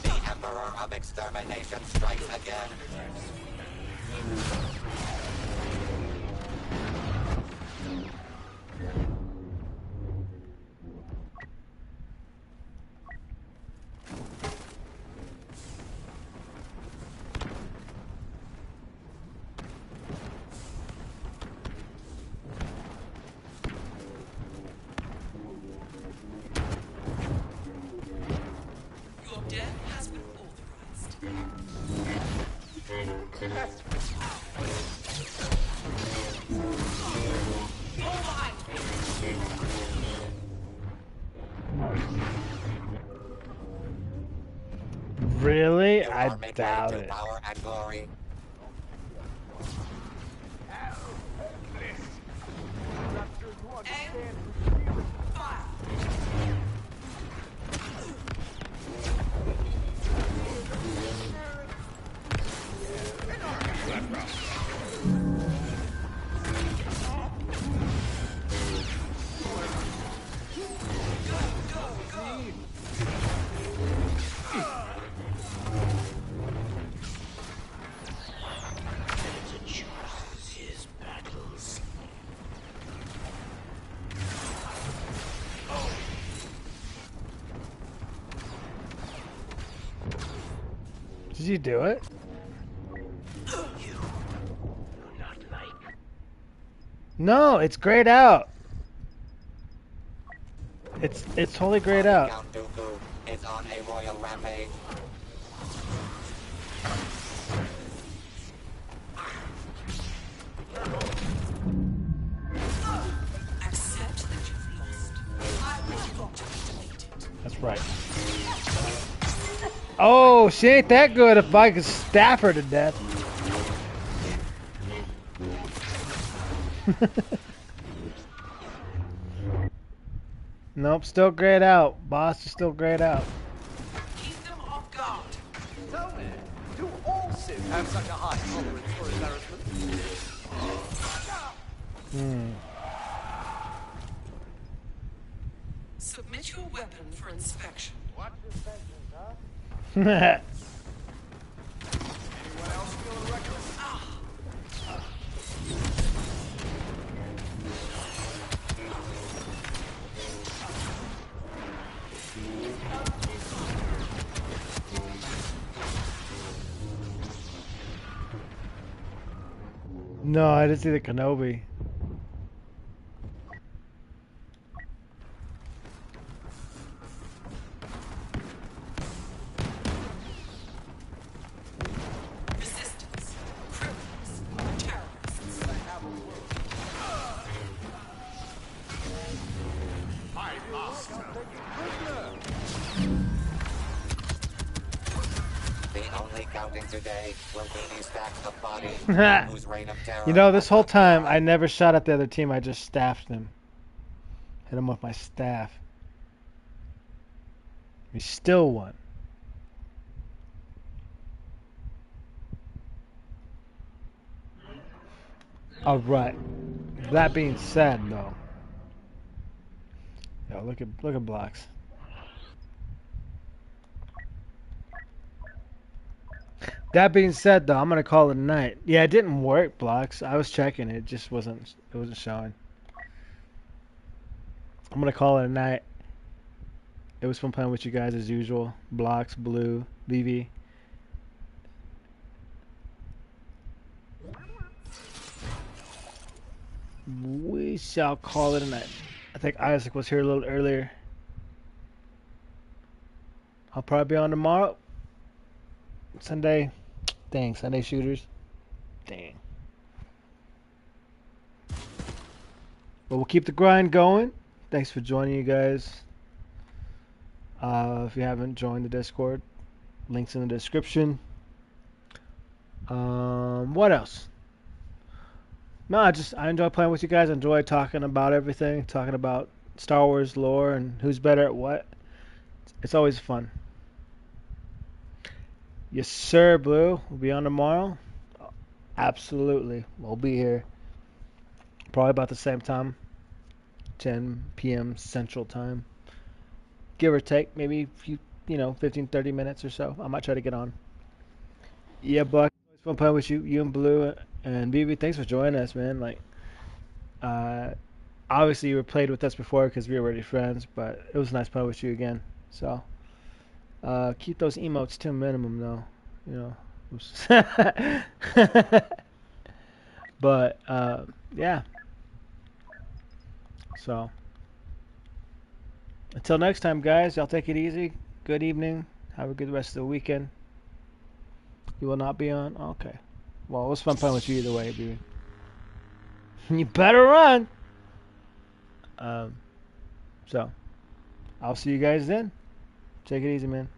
The Emperor of Extermination strikes again. Your death has been authorized. Really? You I are made doubt ready to it. power and glory. his battles. Did you do it? You do not like. No, it's grayed out. It's totally grayed out. Count Dooku is on a royal rampage. Accept that you've lost. I will not be defeated. That's right. Oh, she ain't that good if I could staff her to death. Nope, still grayed out. Boss is still grayed out. Keep them off guard. Tell me, do all Sith have such a high tolerance for embarrassment? Submit your weapon for inspection. What? Anyone else feeling reckless? No, I didn't see the Kenobi. Resistance. Criminals. Terrorists. My master. The only counting today will be these stacks of bodies whose reign of terror. You know, this has whole not time begun. I never shot at the other team. I just staffed them. Hit them with my staff. We still won. All right. That being said, though. Yo, look at blocks. That being said, though, I'm gonna call it a night. Yeah, it didn't work, blocks. I was checking it, just wasn't. It wasn't showing. I'm gonna call it a night. It was fun playing with you guys as usual. Blocks, Blue, VV. We shall call it a night. I think Isaac was here a little earlier. I'll probably be on tomorrow. Sunday. Dang, Sunday shooters. Dang. But we'll keep the grind going. Thanks for joining, you guys. If you haven't joined the Discord, links in the description. What else? No, I enjoy playing with you guys. I enjoy talking about everything, talking about Star Wars lore and who's better at what. It's always fun. Yes, sir, Blue. We'll be on tomorrow. Absolutely. We'll be here. Probably about the same time. 10 p.m. Central Time. Give or take. Maybe a few, 15, 30 minutes or so. I might try to get on. Yeah, Buck. It's fun playing with you and Blue and BB. Thanks for joining us, man. Obviously you were played with us before because we were already friends, but it was nice playing with you again. So, keep those emotes to a minimum, though. But yeah. So, until next time, guys. Y'all take it easy. Good evening. Have a good rest of the weekend. You will not be on? Okay. Well, it was fun playing with you either way, dude. You better run! So, I'll see you guys then. Take it easy, man.